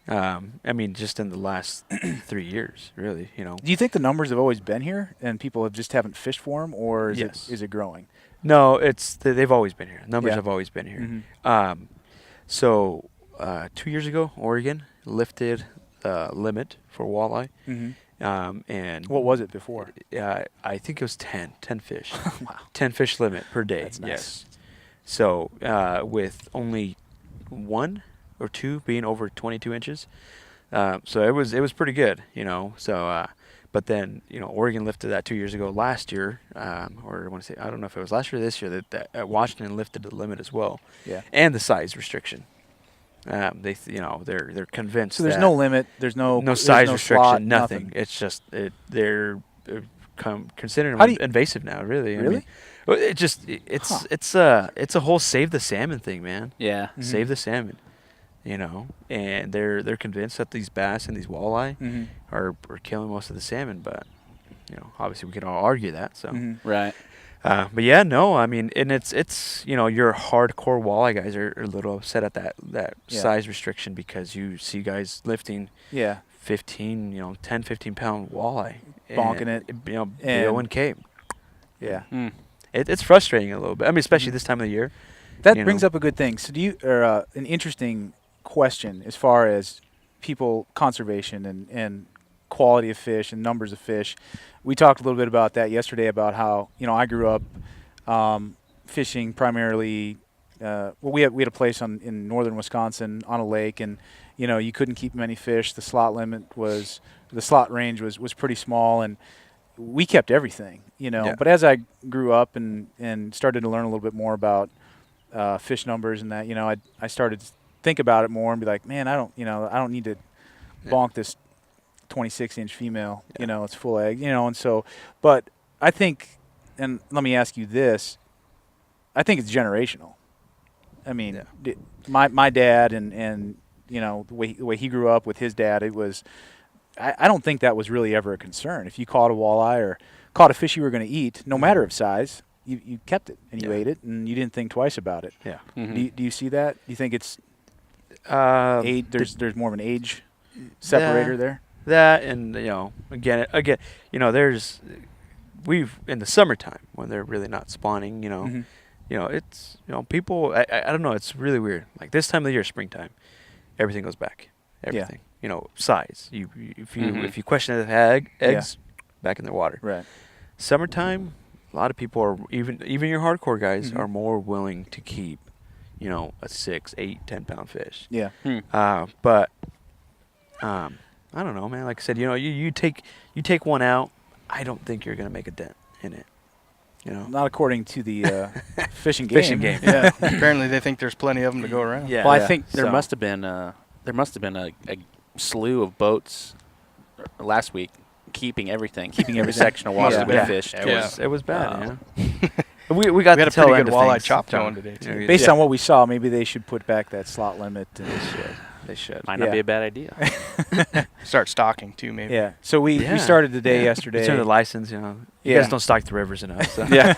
I mean, just in the last 3 years, really. You know. Do you think the numbers have always been here and people just haven't fished for them, or is Yes. it growing? No, they've always been here. Numbers Yeah. have always been here. Mhm. So 2 years ago, Oregon lifted the limit for walleye. Mm-hmm. And What was it before? I think it was 10 fish. Wow. 10 fish limit per day. That's nice. Yes. So with only 1 or 2 being over 22 inches, so it was pretty good, you know. So but then Oregon lifted that 2 years ago. Last year, or I want to say, I don't know if it was last year or this year, that Washington lifted the limit as well, Yeah. and the size restriction. They're convinced. So there's that no limit. There's no size no restriction, slot, nothing. It's just they're considering How do them invasive now. Really, I Really? mean, well, it's a whole save the salmon thing, man. Yeah. Mhm. Save the salmon, and they're convinced that these bass and these walleye Mhm. are killing most of the salmon, but obviously we can all argue that. So, Mhm. Right. but yeah, no, I mean, and it's your hardcore walleye guys are a little upset at that Yeah. size restriction because you see guys lifting Yeah. 15, 10, 15 pound walleye. Bonking it. BO and Cape. Yeah. Mm. It's frustrating a little bit. I mean, especially this time of the year. That you brings know. up a good thing. So an interesting question as far as people conservation and quality of fish and numbers of fish. We talked a little bit about that yesterday about how, I grew up fishing primarily. We had a place in northern Wisconsin on a lake, and you couldn't keep many fish. The slot range was pretty small, and we kept everything. Yeah. But as I grew up and started to learn a little bit more about fish numbers and that, I started to think about it more and be like, man, I don't need to bonk this 26-inch female. Yeah. It's full egg. And so, but I think, and let me ask you this, I think it's generational. I mean, my dad and the way he grew up with his dad, it was. I don't think that was really ever a concern. If you caught a walleye or caught a fish you were going to eat, no matter of size, you kept it and you ate it and you didn't think twice about it. Yeah. Mhm. Do you see that? Do you think it's Age, there's more of an age separator there? That and again, there's we've in the summertime when they're really not spawning. Mhm. It's people. I don't know. It's really weird. Like this time of the year, springtime, everything goes back. Everything. Size. If you question if it had eggs, back in the water. Right. Summertime, a lot of people are even your hardcore guys Mhm. are more willing to keep, a 6, 8, 10 pound fish. Yeah. But I don't know, man. Like I said, you take one out, I don't think you're gonna make a dent in it. You know. Not according to the fishing game. Fishing game. Yeah. Apparently they think there's plenty of them to go around. Yeah. Well, Yeah. I think there So- must have been a slew of boats last week keeping everything section of water Yeah. to be Yeah. fished. It was bad. Um, Yeah. we got We had the a pretty tail end good of walleye things, chop John. going today, too. Yeah, Based on what we saw, maybe they should put back that slot limit. And they should. Might not Yeah. be a bad idea. Start stocking too, maybe. yeah. So we Yeah. started the day Yeah. yesterday. You turn the license, you know. You Yeah. guys don't stock the rivers enough. So. Yeah.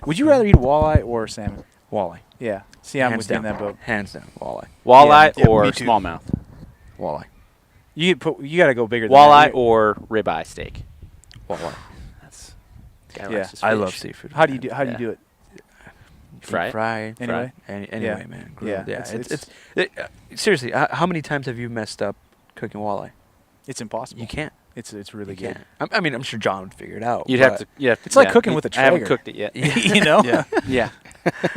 Would you rather eat walleye or salmon? Walleye. Yeah. See, I'm Hands with you in down. that boat. Hands down. Walleye. Walleye Yeah, or me too. smallmouth? Walleye. You got to go bigger than Walleye that. or ribeye steak? Walleye. That's guy Yeah. likes his I love fish. seafood. How do you do? How do you Yeah. do it? Fry it? Fry. Anyway. Anyway, man. Grilled. Yeah. Yeah. Seriously, how many times have you messed up cooking walleye? It's impossible. You can't. It's really You good. can't. I mean, I'm sure John would figure it out. You'd have to. It's like cooking with a I haven't Traeger. cooked it yet. you know. Yeah. Yeah.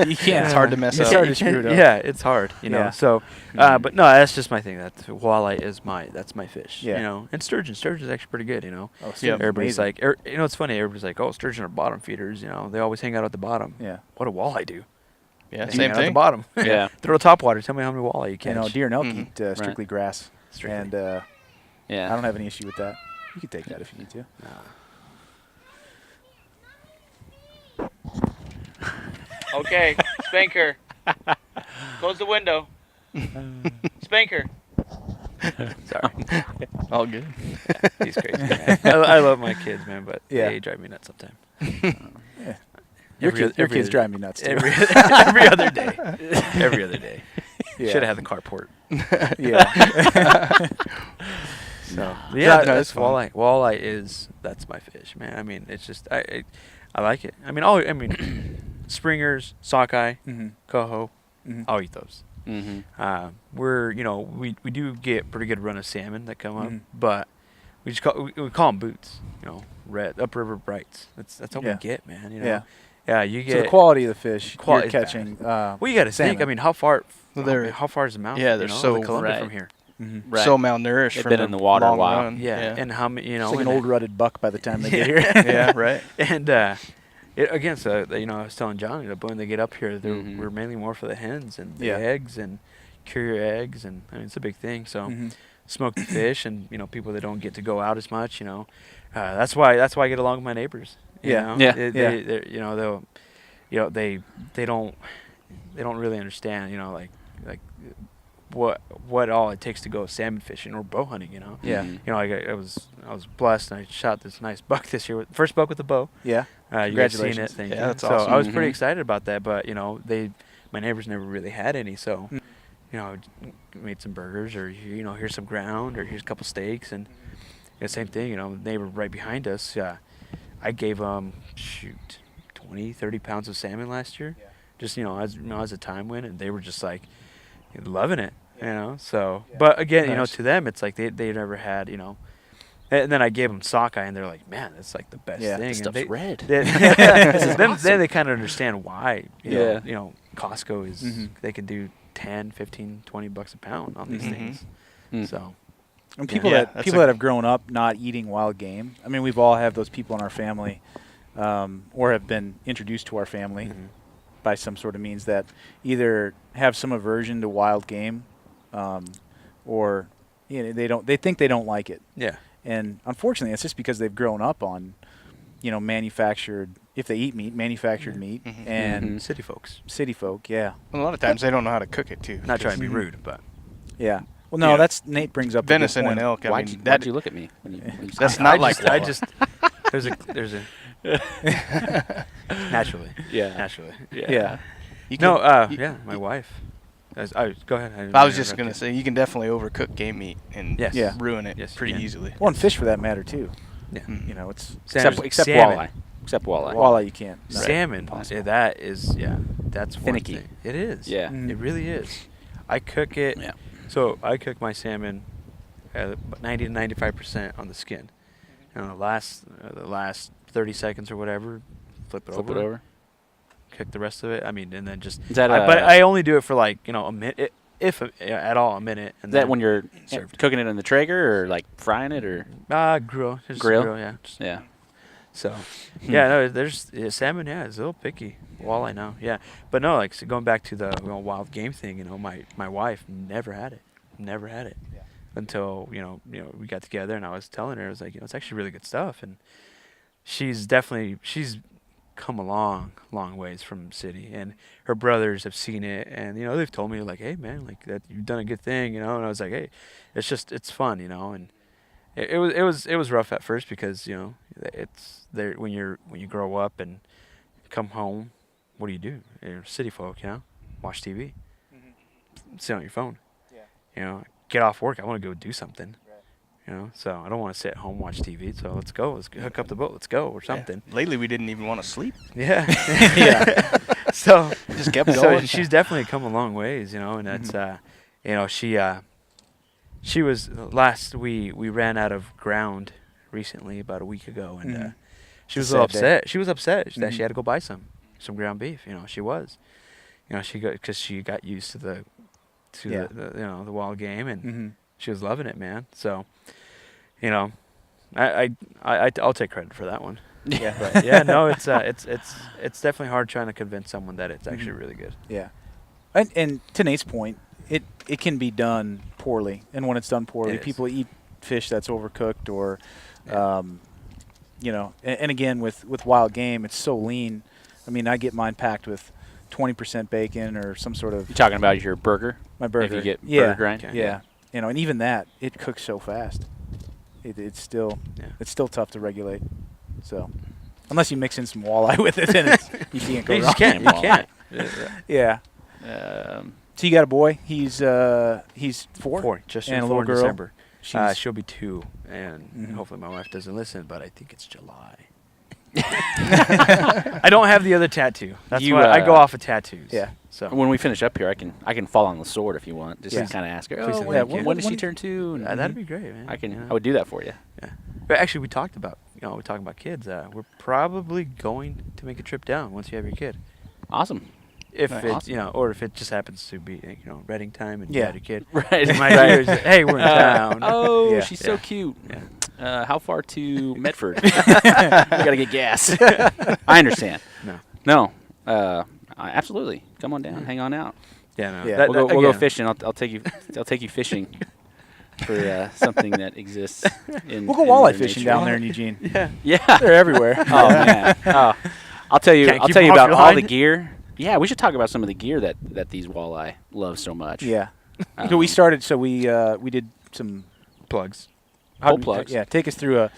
You can't. It's hard to mess It's up. hard to screw it up. Yeah, it's hard, you know. Yeah. So, but no, that's just my thing. That walleye is that's my fish. Yeah. You know, and sturgeon. Sturgeon's actually pretty good. You know. Oh, Yeah. sturgeon's Everybody's amazing. like, you know, it's funny. Everybody's like, oh, sturgeon are bottom feeders. You know, they always hang out at the bottom. yeah. What do walleye do? Yeah, They same hang out at the thing. bottom. Yeah. Throw top water. Tell me how many walleye you You catch. know, deer and elk Mhm. eat strictly grass, Strictly. and Yeah. I don't have any issue with that. You can take that if you need to. Okay, Spanker. Close the window. Spanker. Sorry, All good. he's crazy. Man. I love my kids, man, but Yeah. they drive me nuts sometimes. Your Every kids, oth- every kids other- drive me nuts too. Every other day. Every other day. Yeah. Should have had the carport. Yeah. So Yeah, yeah, no, that's it's fun. walleye. That's my fish, man. I mean, it's just I like it. I mean, springers, sockeye, hmm coho, hmm I'll eat those. Mm-hmm. We do get pretty good run of salmon that come up, Mhm. but we call them boots. You know, red upriver brights. That's all Yeah. we get, man. You know. Yeah. Yeah, you So get the quality of the fish Quality you're is bad. catching. Well, you got to think. salmon. I mean, how far? Well, they're- how far is the mouth? yeah, you they're know, so- the Columbia right. from here. Mhm. Right. So malnourished They've from been the in the water a long while. run. Yeah. and how many? You know, It's like an and- old rutted buck by the time they get here. Yeah, right. And again, so you know, I was telling Johnny that when they get up here, Mhm. we're mainly more for the hens and the Yeah. eggs and cure your eggs, and I mean it's a big thing. So Mhm. smoke the fish, and you know, people that don't get to go out as much, you know, that's why I get along with my neighbors. You Yeah. know? Yeah. They're, you know, they don't really understand, you know, like what all it takes to go salmon fishing or bow hunting, you know. Yeah. Mhm. You know, I was blessed, and I shot this nice buck this year, first buck with a bow. Yeah. You guys seen it? Congratulations. Thank Yeah, you. that's so awesome. I was pretty Mhm. excited about that, but you know, my neighbors never really had any, so Mm. you know, made some burgers, or you know, here's some ground, or here's a couple steaks, and the same thing. You know, the neighbor right behind us, I gave 20, 30 pounds of salmon last year, just as the time went, and they were just like loving it, you know. So, but again, you know, Nice. to them, it's like they never had, you know. And then I gave them sockeye, and they're like, "Man, that's like the best Yeah. thing." This And stuff's they, red. then they kind of understand why. Yeah. You know, Costco is Mhm. they can do 10, 15, $20 a pound on these Mhm. things. Mm. So And people Yeah, that that's people a- that have grown up not eating wild game. I mean, we've all have those people in our family, or have been introduced to our family Mhm. by some sort of means that either have some aversion to wild game, or they think they don't like it. yeah, And unfortunately, it's just because they've grown up on, manufactured. If they eat meat, manufactured meat, Mhm. and Mhm. city folks. city folk, yeah, Well, a lot of times they don't know how to cook it too. Not trying to be Mhm. rude, but yeah. Well, no, Yeah. that's Nate brings up a good Venison point. and elk. I Why'd mean, you look at me? When you That's said not I like just, I walleye. just there's a naturally, Yeah. naturally. Yeah. You No, can- yeah, my wife. Go ahead. didn't I was mean to just interrupt gonna you. say you can definitely overcook game meat and Yes. Yeah. ruin it Yes, you pretty can. easily. Well, and fish for that matter too. Yeah. Mm. It's Salmon- except salmon. walleye. Except walleye. walleye you can't. No. Salmon. Impossible. That is that's one Finicky. thing. It is. Yeah. Mhm. It really is. I cook it. Yeah. So I cook my salmon 90 to 95% on the skin. And the last 30 seconds or whatever, flip it Flip over. it over. Cook the rest of it. I mean, and then just. Is that but I only do it for like a minute, if at all, a minute. And Is that then when you're served. cooking it in the Traeger or like frying it or? grill? Just Grill? grill, yeah. Just Yeah. So, yeah, no, there's salmon. Yeah, it's a little picky. Walleye now, yeah, but no, like so going back to the wild game thing. You know, my wife never had it, until we got together and I was telling her, I was like, it's actually really good stuff, and she's come a long ways from city, and her brothers have seen it, and they've told me like, hey man, like that you've done a good thing, and I was like, hey, it's fun, and it was rough at first because it's there when you grow up and come home, what do? You're city folk, watch TV, sit on your phone, get off work, I want to go do something. So I don't want to sit at home watch TV. So let's hook up the boat, let's go or something. Yeah. Lately, we didn't even want to sleep. Yeah, yeah. So just kept going. So she's definitely come a long ways, and that's she was we ran out of ground recently about a week ago, and she was a little upset. She was upset that she had to go buy some ground beef. She was, because she got used to the wild game, and she was loving it, man. So, I'll take credit for that one. Yeah. But yeah, no, it's definitely hard trying to convince someone that it's actually really good. Yeah. And to Nate's point, it can be done poorly, and when it's done poorly, people eat fish that's overcooked, or, and again with wild game, it's so lean. I mean, I get mine packed with 20% bacon or some sort of. You're talking about your burger? My burger. If you get burger grind? Okay. Yeah. And even that, it cooks so fast. It's still tough to regulate. So, unless you mix in some walleye with it, then you can't go wrong. You can't. Yeah. So you got a boy. He's 4. Just and a little little girl. December. She'll be 2, and hopefully my wife doesn't listen. But I think it's July. I don't have the other tattoo. That's why I go off of tattoos. Yeah. So when we finish up here, I can fall on the sword if you want. Just to kind of ask her. When does she turn 2? That'd be great, man. I would do that for you. Yeah. But actually, we talked about we're talking about kids. We're probably going to make a trip down once you have your kid. Awesome. If or if it just happens to be Reading time and you had a kid. Right. Hey, we're in town. Oh, she's so cute. Yeah. How far to Medford? We gotta get gas. I understand. No. Absolutely. Come on down. Hang on out. Yeah. No. Yeah. We'll go fishing. I'll take you fishing for something that exists. We'll go walleye fishing down there in Eugene. Yeah. They're everywhere. Oh man. I'll tell you about all the gear. Yeah, we should talk about some of the gear that these walleye love so much. Yeah. So we started. So we did some plugs. Boat plugs. Yeah. Take us through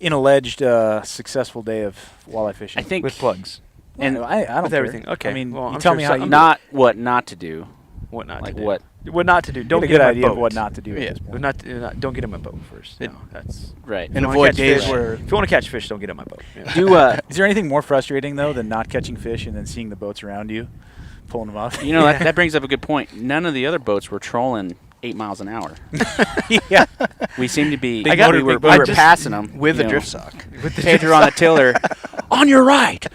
an alleged successful day of walleye fishing. I think with plugs. And I don't with care. everything. Okay. I mean, well, you I'm tell sure me how you what not to do. What not like to do. what not to do. Don't get a get good in my idea of boat. what not to do. At this point. Don't get in my boat first. No, that's right. And avoid days where if you want to catch fish, don't get in my boat. Yeah. Is there anything more frustrating though than not catching fish and then seeing the boats around you, pulling them off? That brings up a good point. None of the other boats were trolling 8 miles an hour. Yeah. We seem to be. We were passing them with the drift sock. With the Pedro on the tiller. On your right,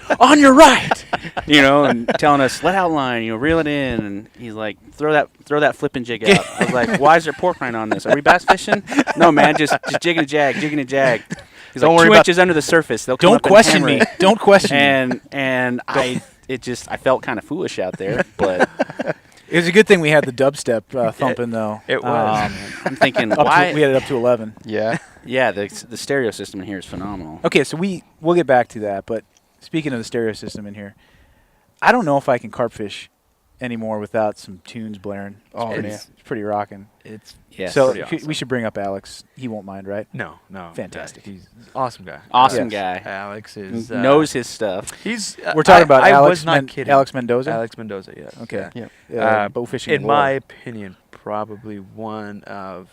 and telling us let out line, reel it in, and he's like, throw that flipping jig out. I was like, why is there pork rind on this? Are we bass fishing? No, man, just jigging a jag. He's Don't like worry 2 about inches under the surface. They'll come Don't up and question hammer me. it. Don't question me. And I felt kind of foolish out there, but it was a good thing we had the dubstep thumping though. It was. I'm thinking why we had it up to 11. Yeah. Yeah, the stereo system in here is phenomenal. Okay, so we'll get back to that, but speaking of the stereo system in here, I don't know if I can carp fish anymore without some tunes blaring. It's pretty rocking. So awesome. we should bring up Alex. He won't mind, right? No. Fantastic. He's an awesome guy. Awesome guy. Alex is knows his stuff. He's. We're talking about I Alex. was not kidding. Alex Mendoza. Alex Mendoza. Yeah. Okay. Yeah. Bowfishing. In my opinion, probably one of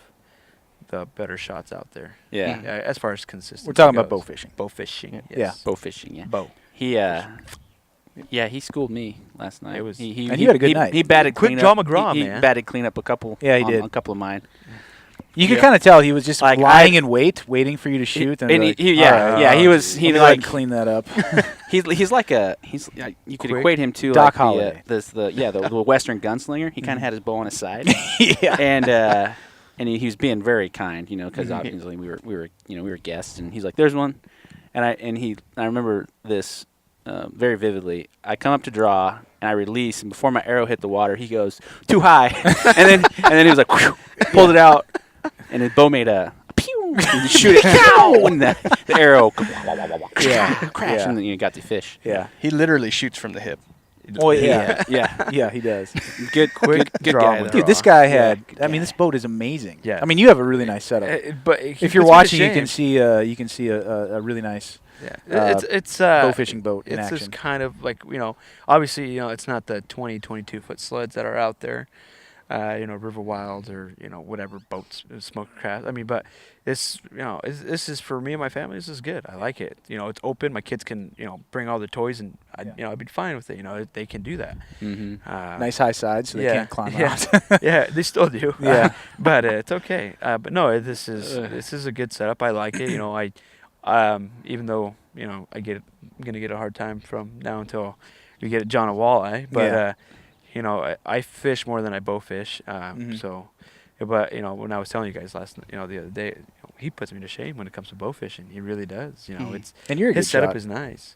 the better shots out there. Yeah. As far as consistency. We're talking goes. about bowfishing. Bowfishing. Yeah. Yes. Bowfishing. Yeah. Bow. He schooled me last night. It was. And you had a good night. He batted Quick clean draw up. McGraw, he man. batted clean up a couple. Yeah, he did. A couple of mine. You could kind of tell he was just Like, lying in wait, waiting for you to shoot. And he was. He like clean that up. He's like you could equate him to Doc like Holliday. the Western gunslinger. He kind of had his bow on his side. Yeah. And he was being very kind, because obviously we were guests, and he's like, "There's one," And I remember this very vividly. I come up to draw and I release, and before my arrow hit the water, he goes too high, and then he was like, whew, pulled it out, and his bow made a pew, and you shoot it, and the arrow crash, and then you got the fish. Yeah. He literally shoots from the hip. Oh yeah, yeah, he does. Good guy, though. Dude, this guy had. I mean, this boat is amazing. Yeah. I mean, you have a really nice setup. But If you're watching, you can see a really nice it's bow fishing boat in it's action. just kind of like, obviously, it's not the 22 foot sleds that are out there, River Wilds or, whatever boats, smoke craft. I mean, but this is for me and my family. This is good. I like it. It's open. My kids can, bring all their toys, and I'd be fine with it. They can do that. Mm-hmm. Nice high sides, so they can't climb out. Yeah, they still do. Yeah. But it's okay. But no, this is a good setup. I like it. Even though I'm gonna get a hard time from now until we get John a walleye, but I fish more than I bow fish. So, but when I was telling you guys the other day, he puts me to shame when it comes to bow fishing. He really does. It's And you're a his good setup shot. is nice.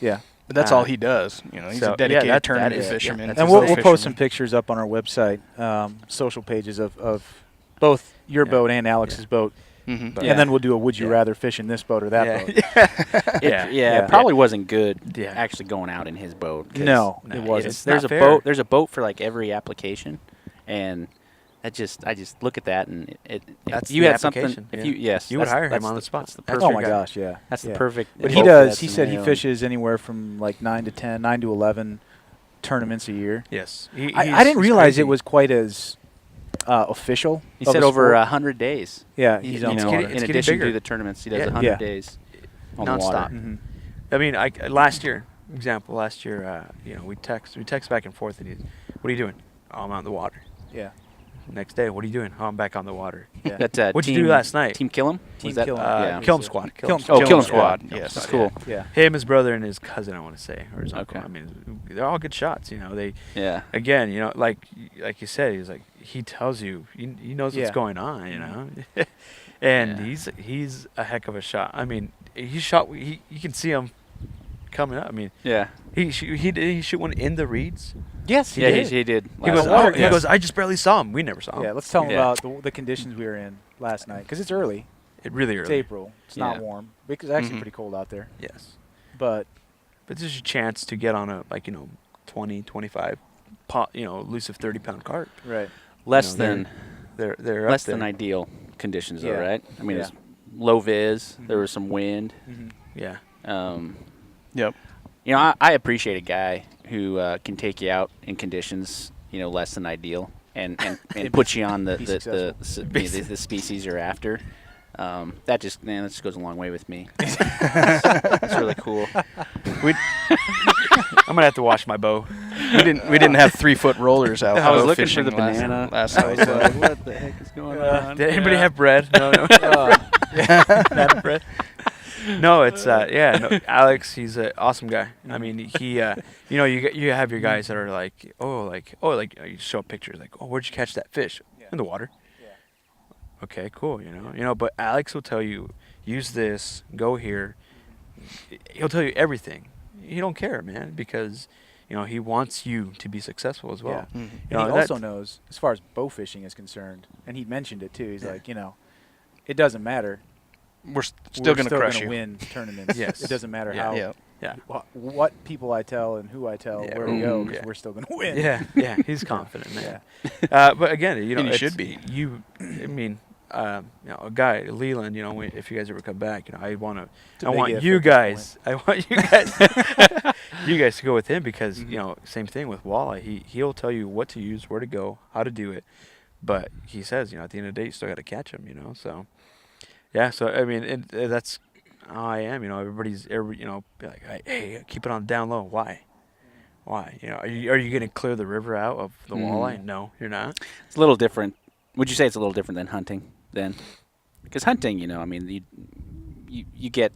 Yeah. But that's all he does. He's so, a dedicated that tournament is- fisherman. that's And his we'll little post some fisherman. pictures up on our website, social pages of both your boat and Alex's boat. Mhm. Yeah. And then we'll do a would you rather fish in this boat or that boat. It probably wasn't good Yeah. actually going out in his boat. 'cause No, No, it wasn't. it's There's not a fair. boat. There's a boat for like every application, and I just look at that and if That's you the had something. application, If yeah. you You would that's- hire him that's on the spot. That's the That's perfect. Oh my guy. gosh, yeah. That's the Yeah. perfect. But boat he for does. that He said he scenario. fishes anywhere from like 9 to 10, 9 to 11 tournaments a year. Yes. I didn't realize it was quite as official. He of said a over sport. 100 days. Yeah, He's he's on the getting- water. it's in getting addition bigger. to the tournaments, he does Yeah. 100 Yeah. days on the nonstop. water. Mhm. I mean, last year, we text back and forth, and he's, what are you doing? Oh, I'm out in the water. Yeah. Next day, what are you doing? Oh, I'm back on the water. Yeah. That, What'd you do last night? Team Kill 'em? Team Was that- Kill 'em. yeah. Kill 'em Squad. Kill 'em Oh, Kill 'em Kill 'em Squad. Squad. Yes. That's cool. Yeah. Him, his brother, and his cousin, I want to say, or his uncle. Okay. I mean, they're all good shots. They Yeah. again, like you said, he's like he tells you, he knows Yeah. what's going on, and Yeah. he's a heck of a shot. I mean, he shot. You can see him coming up. I mean, Yeah. he shoot one in the reeds. Yes, Yeah, he did. He goes, last night. he goes, I just barely saw him. We never saw him. Yeah, let's tell them Yeah. about the conditions we were in last night because it's early. It really It's early. April. It's not Yeah. warm. It's actually Mhm. pretty cold out there. Yes, But but this is your chance to get on a 20, 25, elusive 30-pound carp. right. Less they're- than They're less up there. than ideal conditions, though, Yeah. right? I mean, Yeah. it's low vis. Mhm. There was some wind. Yeah. Yep. I appreciate a guy who can take you out in conditions, less than ideal, and put you on the Be the species you're after. That just goes a long way with me. It's really cool. I'm gonna have to wash my bow. We didn't have 3-foot rollers out. I was bow looking for fishing the last- banana. last I was night. like, what the heck is going on? Did anybody have bread? No. Not bread. No, it's no, Alex, he's an awesome guy. I mean, he you have your guys that are like you show pictures like, oh, where'd you catch that fish? In the water. Yeah. Okay, cool. But Alex will tell you, use this, go here. He'll tell you everything. He don't care, man, because he wants you to be successful as well. Yeah. Mhm. And You know, he that- also knows, as far as bow fishing is concerned, and he mentioned it too. He's like, it doesn't matter. We're still going to crush gonna you. win tournaments. Yes. It doesn't matter Yeah. how Yeah. Yeah. what people I tell and who I tell Yeah. where to go, Mhm. because Yeah. we're still going to win. Yeah, he's confident, man. Yeah. But again, And he it's- should be. I mean, a guy, Leland. If you guys ever come back, I It's a want big if you at this guys. I want you guys. You guys to go with him because same thing with Walleye. He'll tell you what to use, where to go, how to do it. But he says, at the end of the day, you still got to catch him. So yeah. So I mean, that's how I am. Everybody's be like, hey, keep it on down low. Why? Why? Are you going to clear the river out of the walleye? No, you're not. It's a little different. Would you say it's a little different than hunting then? Because hunting, I mean, you get.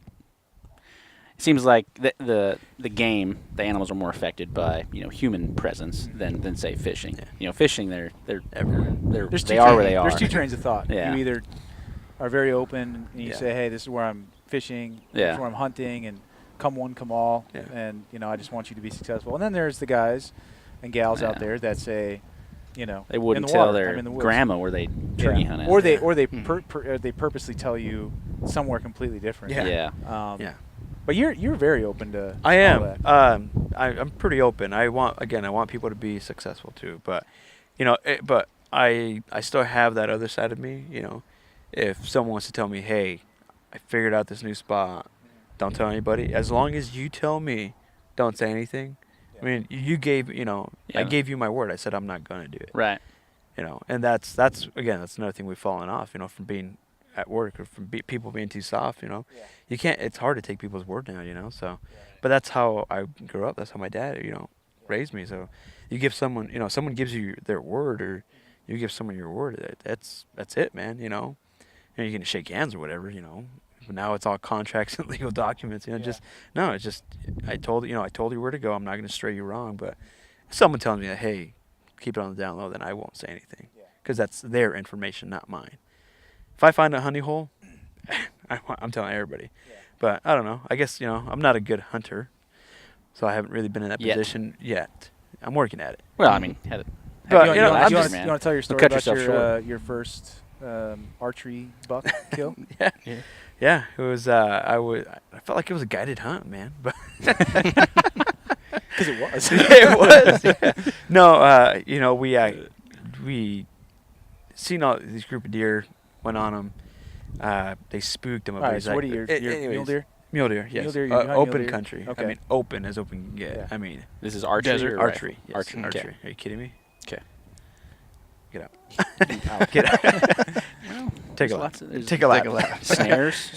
It seems like the game, the animals are more affected by human presence than say fishing. Fishing, they're Everywhere. There's they are where they are. There's two trains of thought. Yeah. You either are very open and you Yeah. say, hey, this is where I'm fishing, Yeah. that's where I'm hunting, and come one, come all, Yeah. and I just want you to be successful. And then there's the guys and gals out Yeah. there that say, They in wouldn't the tell water, their I'm in the woods. grandma where they turkey hunt at. Or they they purposely tell you somewhere completely different. Yeah. Yeah. Yeah. But you're very open to I all am. that. I'm pretty open. I want people to be successful too. But, but I still have that other side of me. If someone wants to tell me, hey, I figured out this new spot, don't tell anybody. As long as you tell me, don't say anything. I mean, you gave, I gave you my word. I said I'm not gonna do it. Right. And that's another thing we've fallen off. From being at work or from people being too soft. You can't. It's hard to take people's word now. So, but that's how I grew up. That's how my dad, raised me. So, you give someone, someone gives you their word, or you give someone your word. That's it, man. And you can shake hands or whatever. But now it's all contracts and legal documents. It's just I told you where to go. I'm not going to stray you wrong. But if someone tells me that, hey, keep it on the down low, then I won't say anything because that's their information, not mine. If I find a honey hole, I'm telling everybody. Yeah. But I don't know. I guess, I'm not a good hunter, so I haven't really been in that position yet. I'm working at it. Well, I mean, But, you want man. to tell your story cut about yourself your first archery buck kill? Yeah. It was. I felt like it was a guided hunt, man. But Because it was. it was. Yeah. No. We seen all these group of deer, went on them. They spooked them. All right, so what are your mule deer? Mule deer, yes. Mule deer, you hunt open mule deer? country. Okay. I mean, open as open can get. Yeah. I mean, This is archery. desert or archery. rifle? Yes, Archery. archery. Okay. Are you kidding me? Okay. Get out. Get out. Take a lap. Take a lap. Snares,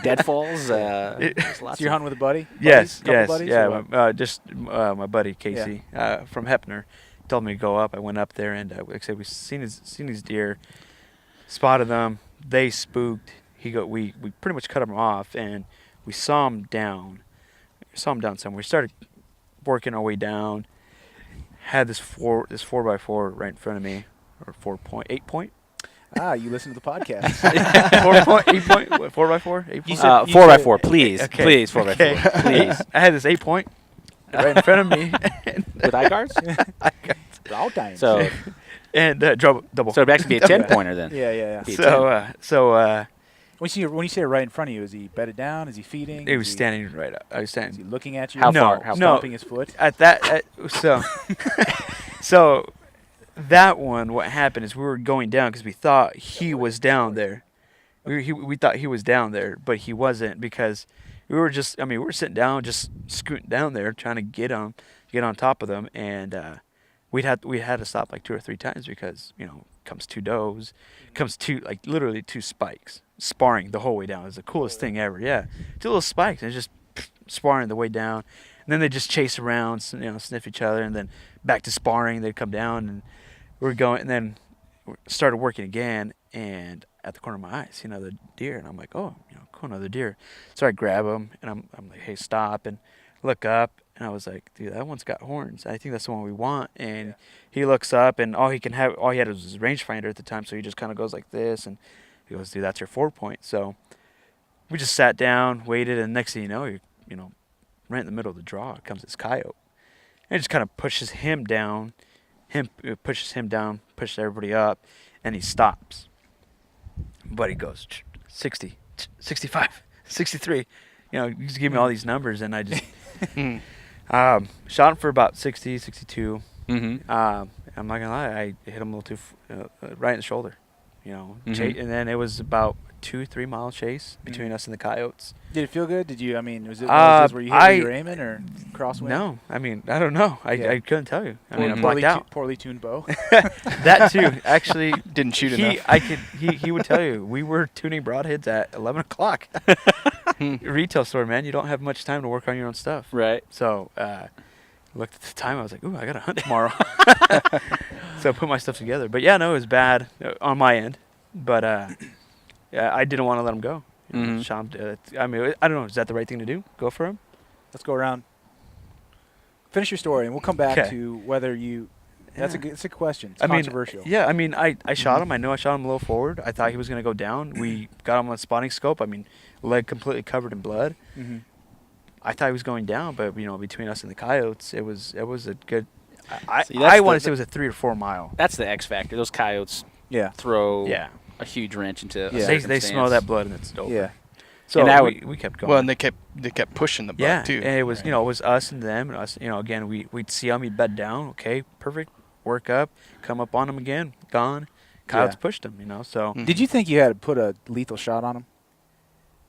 deadfalls. There's lots So you're hunting with a buddy? Yes, Couple yes, buddies, yeah. or what? Just my buddy Casey from Heppner told me to go up. I went up there and like I said, we seen these deer, spotted them. They spooked. We pretty much cut them off and we saw them down. Somewhere. We started working our way down. Had this 4x4 right in front of me, or 8 point. You listen to the podcast. 4 point, 8 point, 4x4, 8 point. You said 4x4, please. Okay. Please, 4x4. Okay. Please. I had this 8 point right in front of me. With eye guards? All times. So, And double. so it'd actually be a 10-pointer then. Yeah. Be a So When you say right in front of you, is he bedded down? Is he feeding? it was Is he- standing right up. I was Is he standing looking at you? How No, far? How no. Stomping his foot? at that. So that one, what happened is we were going down because we thought he was down there. We thought he was down there, but he wasn't because we were sitting down, just scooting down there, trying to get on top of them, and we had to stop like 2 or 3 times because comes 2 does, comes literally 2 spikes sparring the whole way down. It was the coolest thing ever. Yeah, 2 little spikes and just sparring the way down, and then they just chase around, sniff each other, and then back to sparring. They'd come down and we're going, and then started working again, and at the corner of my eyes, the deer, and I'm like, oh, cool, another deer. So I grab him, and I'm like, hey, stop, and look up, and I was like, dude, that one's got horns. I think that's the one we want. And he looks up, and all he had was his rangefinder at the time, so he just kind of goes like this, and he goes, dude, that's your 4 point. So we just sat down, waited, and next thing you know, right in the middle of the draw comes this coyote, and it just kind of pushes him down. Pushes everybody up, and he stops. But he goes 60, 65, 63. He's giving me all these numbers, and I just shot him for about 60, 62. Mm-hmm. I'm not gonna lie, I hit him a little too right in the shoulder. And then it was about 2-3 mile chase between us and the coyotes. Did it feel good? Did you? I mean, was it one of those where you hit where you were aiming or crosswind? No, I mean, I don't know. I couldn't tell you. I mean, I blacked Poorly out. poorly tuned bow. That too, actually. Didn't shoot enough. He would tell you, we were tuning broadheads at 11 o'clock. Retail store, man. You don't have much time to work on your own stuff. Right. So, looked at the time. I was like, ooh, I got to hunt tomorrow. So I put my stuff together. But yeah, no, it was bad on my end. But I didn't want to let him go. Shot him, I mean, I don't know. Is that the right thing to do? Go for him? Let's go around. Finish your story, and we'll come back Okay. to whether you That's a good, it's a question. It's I mean, controversial. yeah, I mean, I shot him. I know I shot him a little forward. I thought he was going to go down. We got him on spotting scope. I mean, leg completely covered in blood. Mm-hmm. I thought he was going down, but between us and the coyotes, it was a good. See, I want to say it was a 3 or 4 mile. That's the X factor. Those coyotes throw a huge wrench into a They smell that blood and it's over. Yeah. So and we kept going. Well, and they kept pushing the buck too. And it was it was us and them and us. Again we'd see him, he'd bed down. Okay, perfect. Work up, come up on him again, gone. Coyotes pushed him. So. Did you think you had to put a lethal shot on him?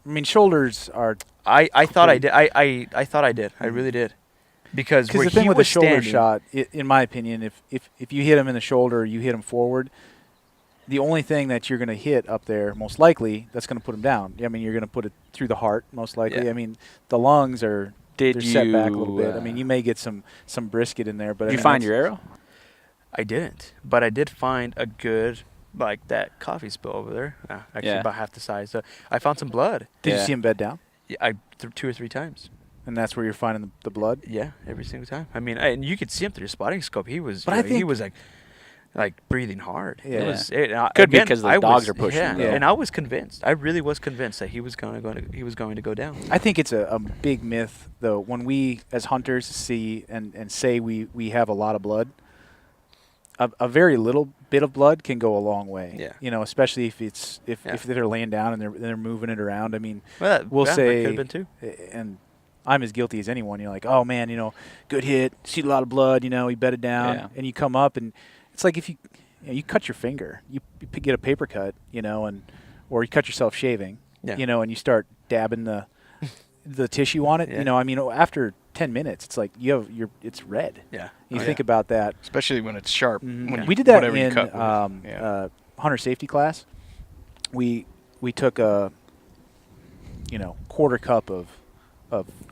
I mean, shoulders are. I thought I did. I thought I did. I really did. Because the thing with a shoulder shot, in my opinion, if you hit him in the shoulder, you hit him forward. The only thing that you're going to hit up there, most likely, that's going to put him down. I mean, you're going to put it through the heart, most likely. Yeah. I mean, the lungs are they're set back a little bit. I mean, you may get some brisket in there, but did you find your arrow? I didn't, but I did find a good that coffee spill over there. Actually, about half the size. So I found some blood. Did you see him bed down? Yeah, I 2 or 3 times. And that's where you're finding the blood? Yeah, every single time. I mean, and you could see him through your spotting scope. He was, but I think he was like breathing hard. Yeah. Could be because the dogs are pushing. Yeah, and I was convinced. I really was convinced that he was going to go down. I think it's a big myth, though. When we as hunters see and say we have a lot of blood, a very little bit of blood can go a long way. Yeah. Especially if they're laying down and they're moving it around. I mean, we'll say could have been too. And I'm as guilty as anyone. You're like, oh man, good hit, see a lot of blood. He bedded down, and you come up and it's like if you cut your finger, you get a paper cut, or you cut yourself shaving, and you start dabbing the tissue on it. I mean, after 10 minutes, it's like it's red. Yeah. You think about that, especially when it's sharp. Mm-hmm. We did that in hunter safety class. We took a quarter cup of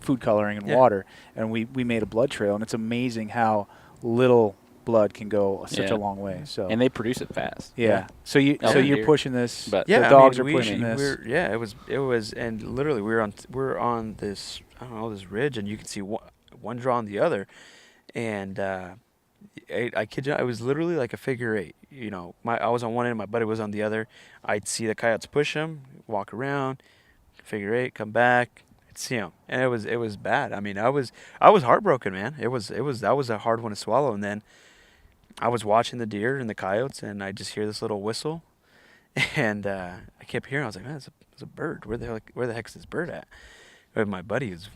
food coloring and water, and we made a blood trail, and it's amazing how little blood can go such a long way. So and they produce it fast. Yeah. So you're pushing this. But the dogs are pushing this. It was, and literally we're on this this ridge, and you can see one draw on the other, and I kid you, I was literally like a figure 8. I was on one end, my buddy was on the other. I'd see the coyotes push him, walk around, figure 8, come back. See him, and it was bad. I mean, I was heartbroken, man. That was a hard one to swallow. And then I was watching the deer and the coyotes, and I just hear this little whistle, and I kept hearing. I was like, man, it's a bird. Where the heck's this bird at? And my buddy was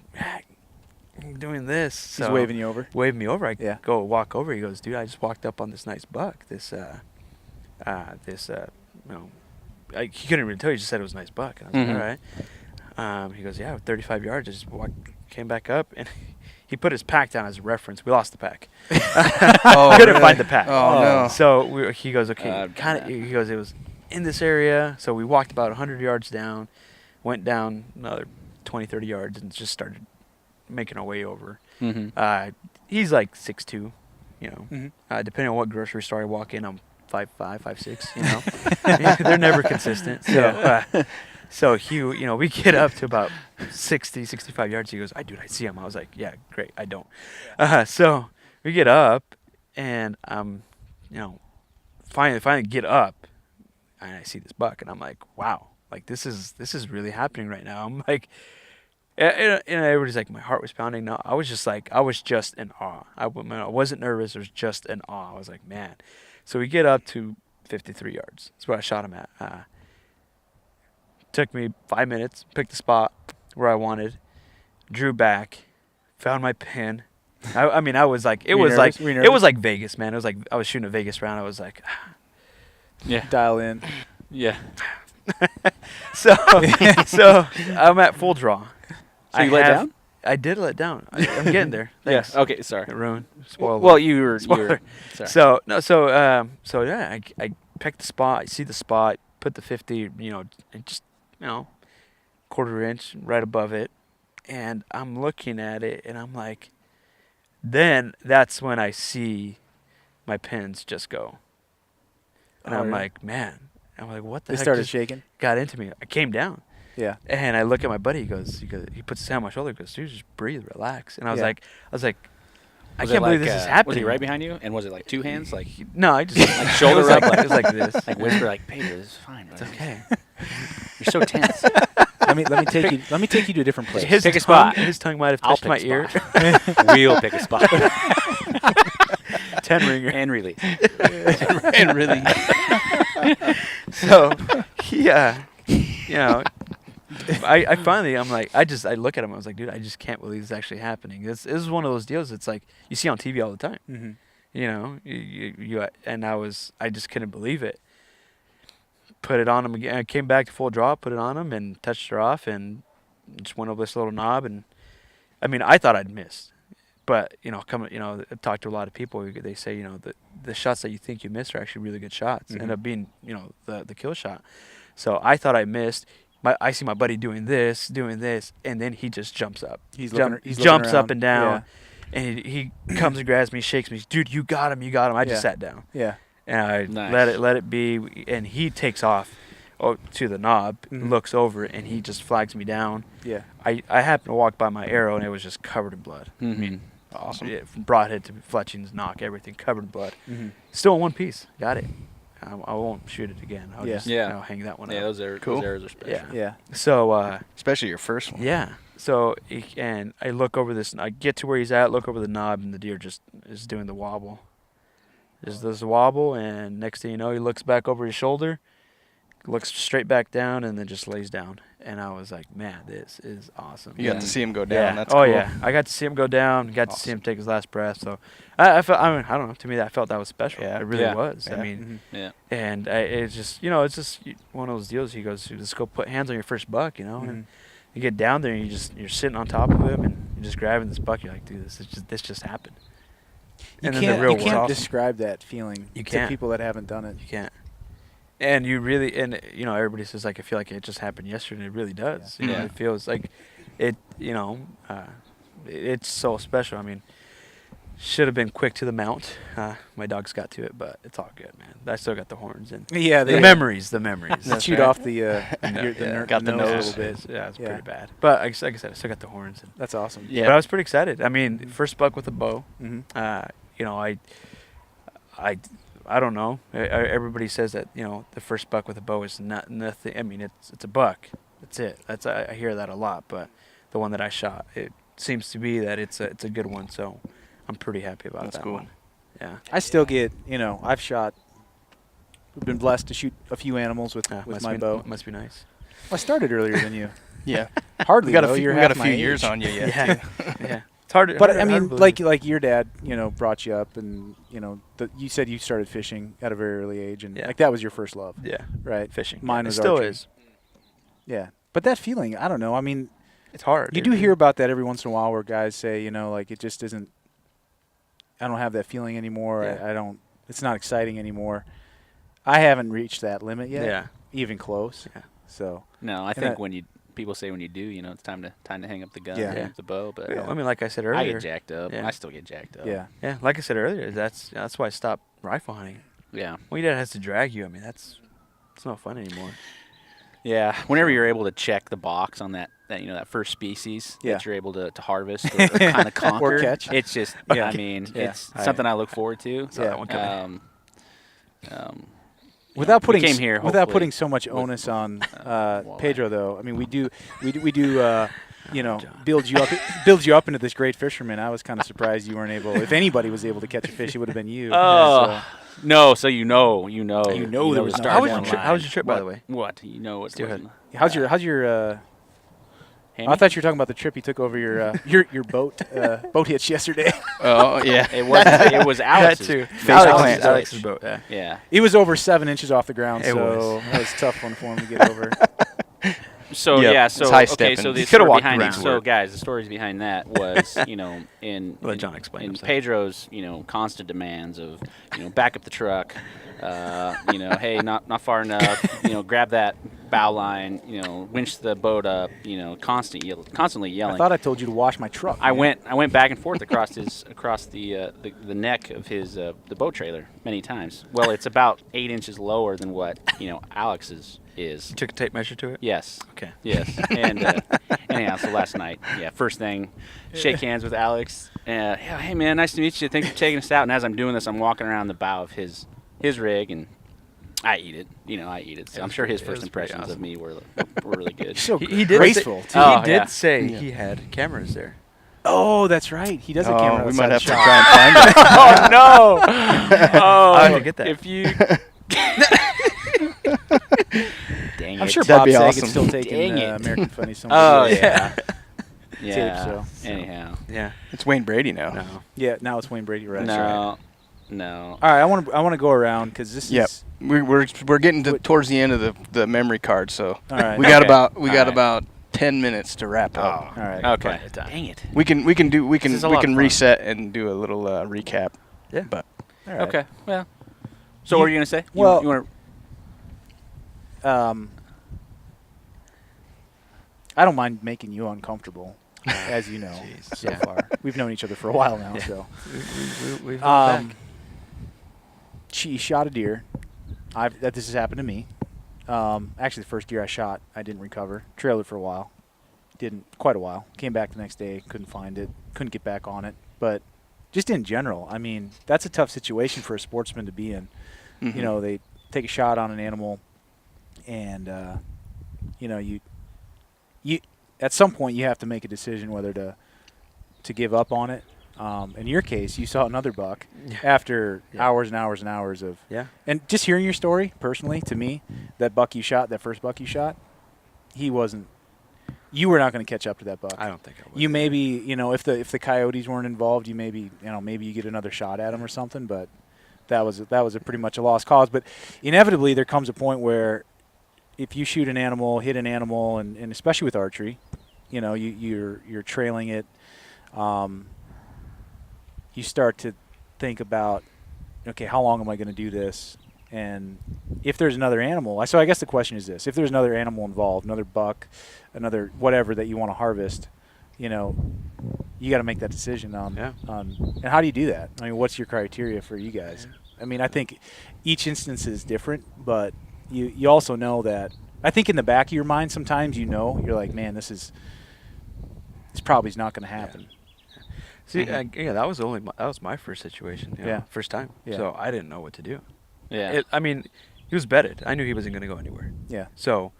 doing this. He's waving you over. Waving me over. I go walk over. He goes, dude, I just walked up on this nice buck. He couldn't even tell you. He just said it was a nice buck. And I was like, all right. He goes, 35 yards. I just came back up, and he put his pack down as a reference. We lost the pack. Couldn't find the pack. Oh, no. So he goes, okay, he goes, it was in this area. So we walked about 100 yards down, went down another 20, 30 yards, and just started making our way over. Mm-hmm. He's like 6'2", depending on what grocery store I walk in, I'm 5'5", 5'6", They're never consistent. So. So we get up to about 60, 65 yards. He goes, dude, I see him. I was like, yeah, great. I don't. So we get up, and finally get up, and I see this buck, and I'm like, wow, like this is really happening right now. I'm like, and everybody's like, my heart was pounding. No, I was just in awe. I wasn't nervous. It was just in awe. I was like, man. So we get up to 53 yards. That's where I shot him at. Took me 5 minutes, picked the spot where I wanted, drew back, found my pin. I mean, I was like, it was like Vegas, man. It was like I was shooting a Vegas round. I was like, dial in. Yeah. So I'm at full draw. So you let down? I did let down. I'm getting there. Thanks. Yes. Okay. Sorry. Ruined. Spoiled. Well, you were. Sorry. I picked the spot. I see the spot. Put the 50. Just. Quarter inch right above it, and I'm looking at it, and I'm like, then that's when I see my pins just go, and I'm like, man, what the heck? They started shaking. Got into me. I came down. Yeah. And I look at my buddy. He puts his hand on my shoulder. He goes, dude, just breathe, relax. And I was like, I can't believe this is happening. Was he right behind you? And was it like two hands? Like No, I just like shoulder it was up? like, it was like this. Like whisper, like Pedro, this is fine. It's okay. You're so tense. let me take you to a different place. Pick a spot. His tongue might have I'll touched my pick a ear. spot. We'll pick a spot. 10 ringer. And release. And really, So, yeah, you know, I finally, I'm like, I look at him, I was like, dude, I just can't believe this is actually happening. This is one of those deals. It's like you see on TV all the time. Mm-hmm. You know, and I just couldn't believe it. Put it on him again. I came back to full draw, put it on him, and touched her off, and just went over this little knob. And I mean, I thought I'd missed, but I talked to a lot of people. They say, the shots that you think you missed are actually really good shots. Mm-hmm. End up being, the kill shot. So I thought I missed. I see my buddy doing this, and then he just jumps up. He's jumps looking up and down. Yeah. And he comes and grabs me, shakes me. Dude, you got him. I just sat down. Yeah. And I Nice. let it be. And he takes off to the knob, looks over, and he just flags me down. Yeah. I happened to walk by my arrow, and it was just covered in blood. Mm-hmm. I mean, awesome. yeah, from broadhead to fletchings, knock, everything covered in blood. Mm-hmm. Still in one piece. Got it. I won't shoot it again. I'll Yeah. just hang that one Yeah, up. those arrows are special. Yeah. Yeah. So, Especially your first one. yeah. So, and I look over this, and I get to where he's at, look over the knob, and the deer just is doing the wobble. Just does the wobble, and next thing you know, he looks back over his shoulder, looks straight back down, and then just lays down. And I was like, man, this is awesome. You got to see him go down. Yeah. That's oh, cool. yeah. I got to see him go down, got to see him take his last breath. So, I felt, I don't know, to me, I felt that was special. Yeah. It really Yeah. was. Yeah. I mean, Yeah. and it's just, it's just one of those deals. He goes, let's go put hands on your first buck, and you get down there and you're sitting on top of him and you're just grabbing this buck. You're like, dude, this just happened. You And then can't, the real you can't world. describe that feeling You to can't. people that haven't done it. You can't. And you really, everybody says, like, I feel like it just happened yesterday. And it really does. Yeah. It feels like it, it's so special. I mean, should have been quick to the mount. My dogs got to it, but it's all good, man. I still got the horns and Yeah, the memories. The memories. They chewed right. off the got the nose nose. a little bit. Yeah, it's Yeah. pretty bad. But like I said, I still got the horns. And, That's awesome. Yeah. But I was pretty excited. I mean, first buck with a bow. Mm-hmm. I don't know. Everybody says that the first buck with a bow is nothing. I mean, it's a buck. That's it. I hear that a lot. But the one that I shot, it seems to be that it's a good one. So I'm pretty happy about That's that cool. one. Yeah. I still get, I've been blessed to shoot a few animals with my bow. Must be nice. I started earlier than you. Yeah. Hardly. We got though. a few, You're we got half a few my years age. on you yet. Yeah. Too. Yeah. It's hard. But hard- I hard to mean, believe. like your dad, brought you up, and you said you started fishing at a very early age, and Yeah. like that was your first love, Yeah. right? Fishing. Mine It was still archery. is. Yeah, but that feeling, I don't know. I mean, It's hard. you do hear about that every once in a while, where guys say, like it just isn't. I don't have that feeling anymore. Yeah. I don't. It's not exciting anymore. I haven't reached that limit yet, Yeah. even close. Yeah. So No, I think people say when you do, it's time to hang up the gun, Yeah. hang up the bow. But Yeah. I mean, like I said I earlier. get jacked up. Yeah. I still get jacked up. yeah, Yeah, like I said earlier, that's why I stopped rifle hunting. Yeah. When your dad has to drag you, I mean, it's not fun anymore. Yeah. Whenever you're able to check the box on that first species Yeah. that you're able to harvest or kind of conquer, catch. it's just, Yeah. I mean, Yeah. it's something I look forward to. Saw that one coming. without we putting came here without hopefully putting so much onus on walleye. Pedro, though. I mean, we do build you up into this great fisherman. I was kind of surprised you weren't able. If anybody was able to catch a fish, it would have been you. Oh, no. So you know there the was no- stars How was your online. trip? How was your trip, by the way? What? You know what's Still going how's your Hammy? I thought you were talking about the trip you took over your boat hitch yesterday. Oh, yeah. It was Alex's. That too. plant. Alex's boat. Yeah. Yeah. He was over 7 inches off the ground, It so was. that was a tough one for him to get over. So Yep, yeah, it's so high okay, stepping. so the You coulda story walked behind it. around. So guys, the stories behind that was, in Let John explain in himself. Pedro's, constant demands of, back up the truck, hey, not far enough, grab that bow line, winch the boat up, constantly I yelling. thought I told you to wash my truck. I man. went back and forth across the neck of his the boat trailer many times. Well, it's about 8 inches lower than what Alex's is. You took a tape measure to it? Yes. Okay. Yes. And anyhow, so last night, first thing, shake hands with Alex. Yeah, hey man, nice to meet you. Thanks for taking us out. And as I'm doing this, I'm walking around the bow of his rig, and I eat it. I eat it. So I'm sure his first impressions of me were really good. So He did graceful, say, too. Oh, he did yeah. say he had cameras there. Oh, that's right. He does a camera. We outside might the have to shop. try and find it. Oh no! I'll have to get that. If you, dang I'm it. sure That'd Bob be Saget's awesome. still taking Dang it. American Funny Songs. Oh videos. yeah, yeah. So. Anyhow, Yeah. It's Wayne Brady now. No. Yeah, now it's Wayne Brady, right? no. All right, I want to go around because this Yep. is We're getting towards the end of the memory card, so all right. we got Okay. about 10 minutes to wrap up. all right. Okay. Dang it. We can is a lot of fun. reset and do a little recap. Yeah. But All right. Okay. Well. So what are you gonna say? Well- you want I don't mind making you uncomfortable, as you know so Yeah. far. We've known each other for a while now, so. We've gone back. She shot a deer. This has happened to me. Actually, the first deer I shot, I didn't recover. Trailed it for a while. Quite a while. Came back the next day, couldn't find it. Couldn't get back on it. But just in general, I mean, that's a tough situation for a sportsman to be in. Mhm. You know, they take a shot on an animal, and you at some point you have to make a decision whether to give up on it. In your case, you saw another buck after hours and hours and hours of and just hearing your story personally, to me, that first buck you shot, you were not going to catch up to that buck. I don't think I would. You maybe, if the coyotes weren't involved, you maybe you get another shot at him or something, but that was a pretty much a lost cause. But inevitably there comes a point where if you shoot an animal, hit an animal, and especially with archery, you're trailing it. You start to think about, okay, how long am I going to do this? And if there's another animal, so I guess the question is this: if there's another animal involved, another buck, another whatever that you want to harvest, you got to make that decision on. And how do you do that? I mean, what's your criteria for you guys? I mean, I think each instance is different, but you also know that. I think in the back of your mind, sometimes you're like, man, this probably is not going to happen. See, that was my first situation. First time. Yeah. So I didn't know what to do. Yeah. I mean, he was bedded. I knew he wasn't going to go anywhere. Yeah. So,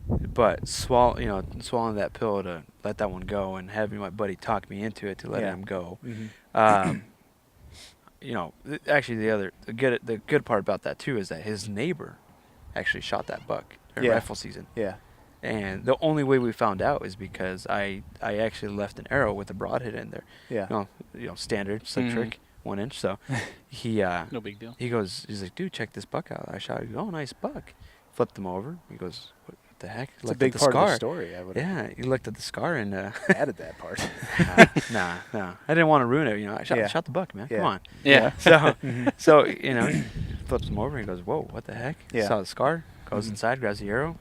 but swallowing that pill to let that one go, and having my buddy talk me into it to let him go. Mm-hmm. Actually, the good part about that too is that his neighbor actually shot that buck during rifle season. Yeah. And the only way we found out is because I actually left an arrow with a broadhead in there. Yeah. Standard slick trick, 1 inch. So he no big deal. he's like, dude, check this buck out. I shot. I go, oh, nice buck. Flipped him over. He goes, what the heck? It's a big part of the story. I would He looked at the scar and added that part. nah. I didn't want to ruin it. I shot the buck, man. Yeah. Come on. Yeah. So he flips him over and he goes, whoa, what the heck? Yeah. Saw the scar. Goes inside, grabs the arrow.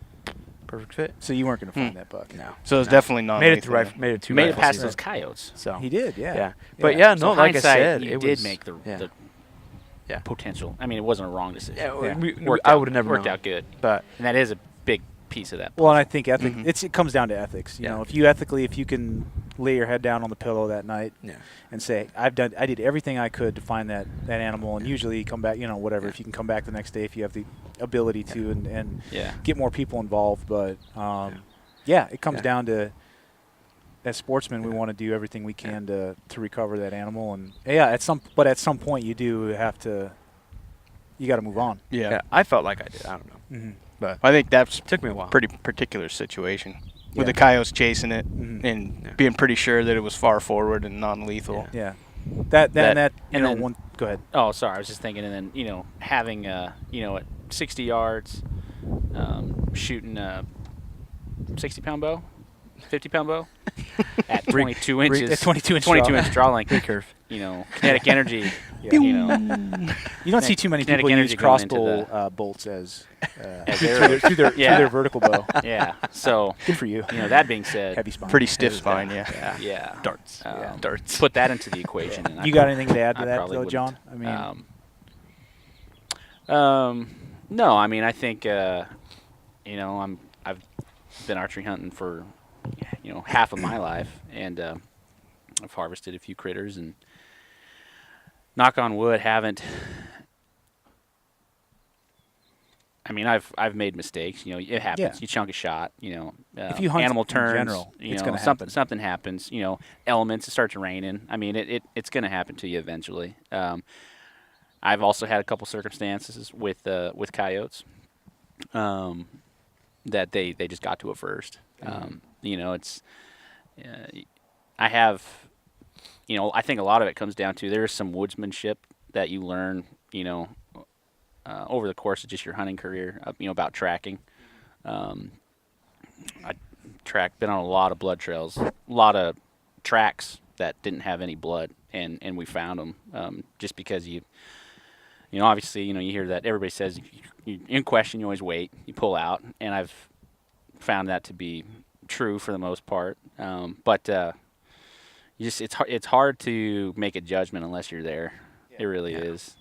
Perfect fit. So you weren't going to find that buck. No. so it's definitely not Made it to Made it Made it rifle past season. those coyotes. So He did, yeah. Yeah. But yeah, So no, like I hindsight, said, you it did was make the Yeah. potential. I mean, it wasn't a wrong decision. Yeah, I I would have never worked known. out good, But and that is a big piece of that. Well, and I think it comes down to ethics. You Yeah. know, if you can lay your head down on the pillow that night yeah. and say, I did everything I could to find that animal, and usually you come back, whatever. Yeah. If you can come back the next day, if you have the ability to, and Yeah. get more people involved. But it comes Yeah. down to, as sportsmen, we want to do everything we can to recover that animal, and at some point you do have to. You got to move on. Yeah. I felt like I did. I don't know. Mm-hmm. But I think that's it took me a while. pretty particular situation with Yeah. the coyotes chasing it Mhm. and being pretty sure that it was far forward and non-lethal. Yeah. That and then- one. Go ahead. Oh, sorry. I was just thinking, and then having at 60 yards, shooting a 60-pound bow, 50-pound bow at 22 inches, At 22 inch 22 draw. inch draw length. curve. Kinetic energy. Yeah. You don't see too many kinetic people use energy going into crossbow bolts as through arrows. their Yeah. vertical bow. Yeah. So Good for you. that being said, Heavy spine. Pretty stiff spine, yeah. yeah, Darts. darts. Put that into the equation. And I You got anything to add to I that, probably though, John? I wouldn't. mean, No, I mean, I think I've been archery hunting for half of my life, and I've harvested a few critters, and knock on wood, haven't. I mean, I've made mistakes. You know, it happens. Yeah. You chunk a shot. You know, If you hunt animal in turns. general, You it's know, gonna happen. something happens. You know, elements. It starts raining. I mean, it's going to happen to you eventually. I've also had a couple circumstances with coyotes that they just got to it first. You know, it's I have. You know, I think a lot of it comes down to there's some woodsmanship that you learn. You know. Over the course of just your hunting career, you know, about tracking. I been on a lot of blood trails, a lot of tracks that didn't have any blood, and we found them just because you know, obviously, you know, you hear that everybody says you in question, you always wait, you pull out, and I've found that to be true for the most part. But it's hard to make a judgment unless you're there. It really is.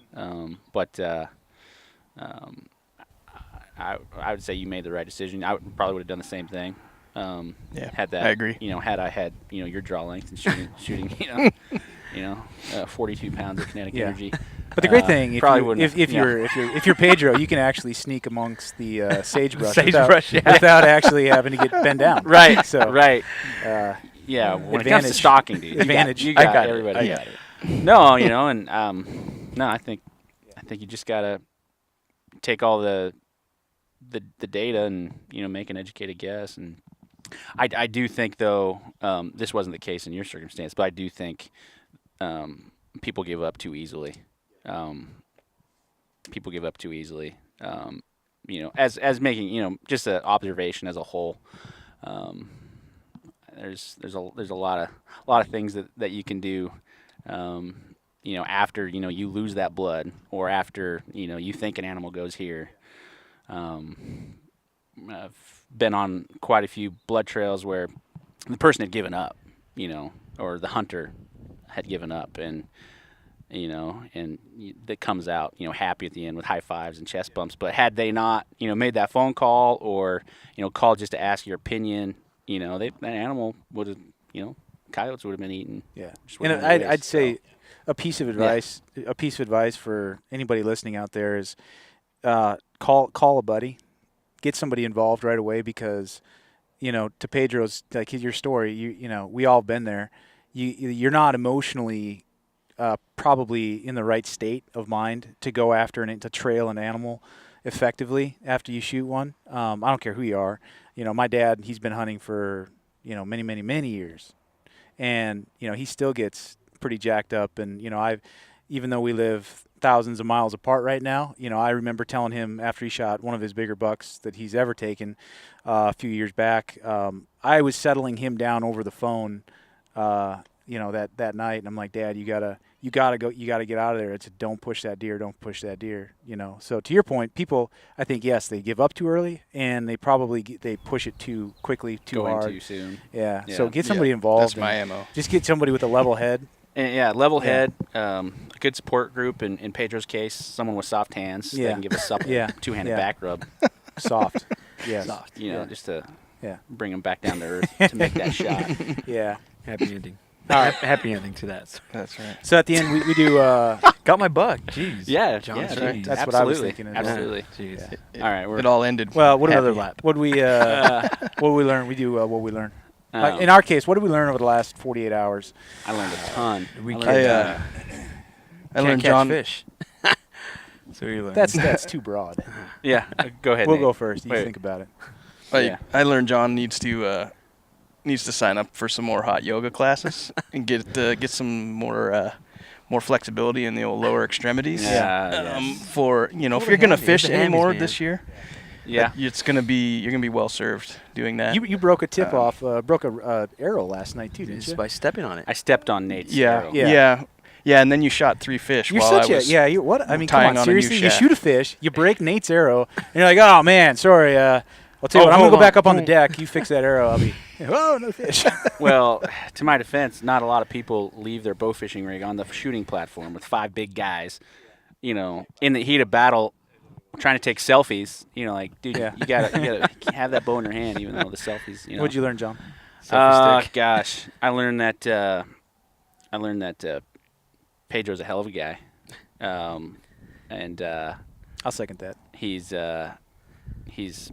I would say you made the right decision. I probably would have done the same thing. Had that, I agree. You know, had I had, you know, your draw length and shooting, you know, 42 pounds of kinetic energy. But the great thing, if you're Pedro, you can actually sneak amongst the sagebrush, without actually having to get bent down. Right. So right. Yeah. When it comes to stalking, dude, advantage. You got everybody. Got it. No, you know, and no, I think you just gotta take all the data and, you know, make an educated guess. And I do think, though, this wasn't the case in your circumstance, but I do think people give up too easily. People give up too easily. You know, as making, you know, just an observation as a whole. There's a lot of things that you can do. You know, after, you know, you lose that blood, or after, you know, you think an animal goes here. I've been on quite a few blood trails where the person had given up, you know, or the hunter had given up, and, you know, and that comes out, you know, happy at the end with high fives and chest bumps. But had they not, you know, made that phone call, or, you know, called just to ask your opinion, you know, that animal would have, you know, coyotes would have been eaten. Yeah. And I'd say a piece of advice for anybody listening out there is call a buddy, get somebody involved right away, because, you know, to Pedro's, like your story, you know, we all been there. You're not emotionally probably in the right state of mind to go after and to trail an animal effectively after you shoot one. I don't care who you are. You know, my dad, he's been hunting for, you know, many, many, many years, and, you know, he still gets pretty jacked up. And, you know, even though we live thousands of miles apart right now, you know, I remember telling him after he shot one of his bigger bucks that he's ever taken a few years back, I was settling him down over the phone, you know, that night, and I'm like, Dad, you gotta get out of there. It's don't push that deer, you know. So to your point, people, I think, yes, they give up too early, and they probably they push it too quickly, too hard, too soon. Yeah. So get somebody involved. That's my MO. Just get somebody with a level head. And level head, a good support group. In Pedro's case, someone with soft hands that can give a supple two-handed back rub. Soft. Yeah. Soft. You know, just to bring them back down to earth to make that shot. Yeah. Happy ending. Happy ending to that. That's right. So at the end, we do. Got my buck. Jeez. Yeah, John. yeah, Jeez. That's what I was thinking. Absolutely. Jeez. All right. It all ended. Well, Another lap. What we learn? We do what we learn. In our case, what did we learn over the last 48 hours? I learned a ton. I learned John fish. So you learned. That's too broad. Yeah. Go ahead. We'll Nate. go first. You Wait. think about it. I learned John needs to sign up for some more hot yoga classes and get some more flexibility in the old lower extremities. For, you know, if you're gonna fish anymore this year, you're gonna be well served doing that. You broke a tip off, broke a arrow last night too, didn't you? By stepping on it. I stepped on Nate's arrow. Yeah, and then you shot 3 fish. You're while such I was what? I mean, come tying on, on a new seriously, you shaft. shoot a fish, you break Nate's arrow, and you're like, oh man, sorry. I'll tell you what, I'm gonna go back up on the deck. You fix that arrow. I'll be, oh, no fish. Well, to my defense, not a lot of people leave their bow fishing rig on the shooting platform with 5 big guys, you know, in the heat of battle, trying to take selfies. You know, like, dude, you gotta have that bow in your hand, even though the selfies. You know. What'd you learn, John? Gosh, I learned that I learned that Pedro's a hell of a guy, and I'll second that. he's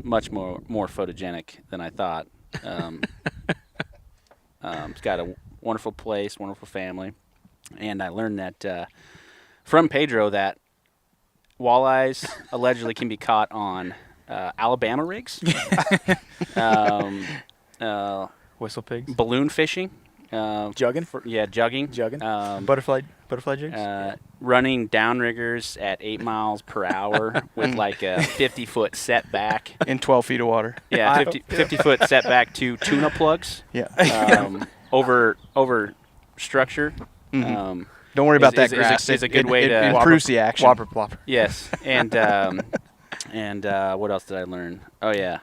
much more photogenic than I thought. He's got a wonderful place, wonderful family, and I learned that from Pedro that walleyes allegedly can be caught on Alabama rigs, Whistle pigs. balloon fishing, Jugging? jugging, Jugging? Butterfly jigs. running downriggers at 8 miles per hour with like a 50-foot setback. In 12 feet of water. Yeah, 50-foot setback to tuna plugs. Yeah. Over structure. Don't worry about that grass. Is a good way it to improves the action. Whopper plopper. Yes, and what else did I learn? Oh yeah,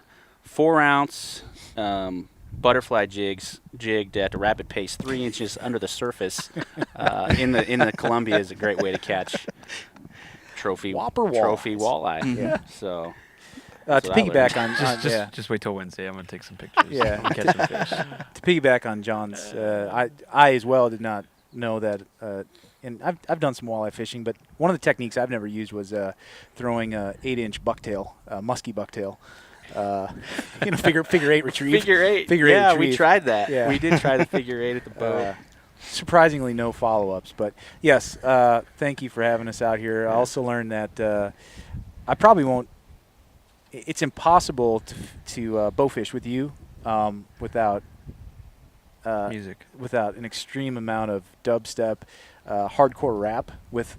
4-ounce butterfly jigged at a rapid pace 3 inches under the surface in the Columbia is a great way to catch trophy walleye. Yeah. To So that's what I piggyback learned. Just wait till Wednesday. I'm gonna take some pictures. Yeah. and catch some fish. to piggyback on John's, I as well did not know that. And I've done some walleye fishing, but one of the techniques I've never used was throwing a 8-inch bucktail, musky bucktail. Figure eight retrieve. Figure eight. Yeah, we retrieve. tried that. Yeah. We did try the figure eight at the boat. Surprisingly, no follow-ups. But yes, thank you for having us out here. I also learned that I probably won't. It's impossible to bowfish with you without Music. without an extreme amount of dubstep, hardcore rap with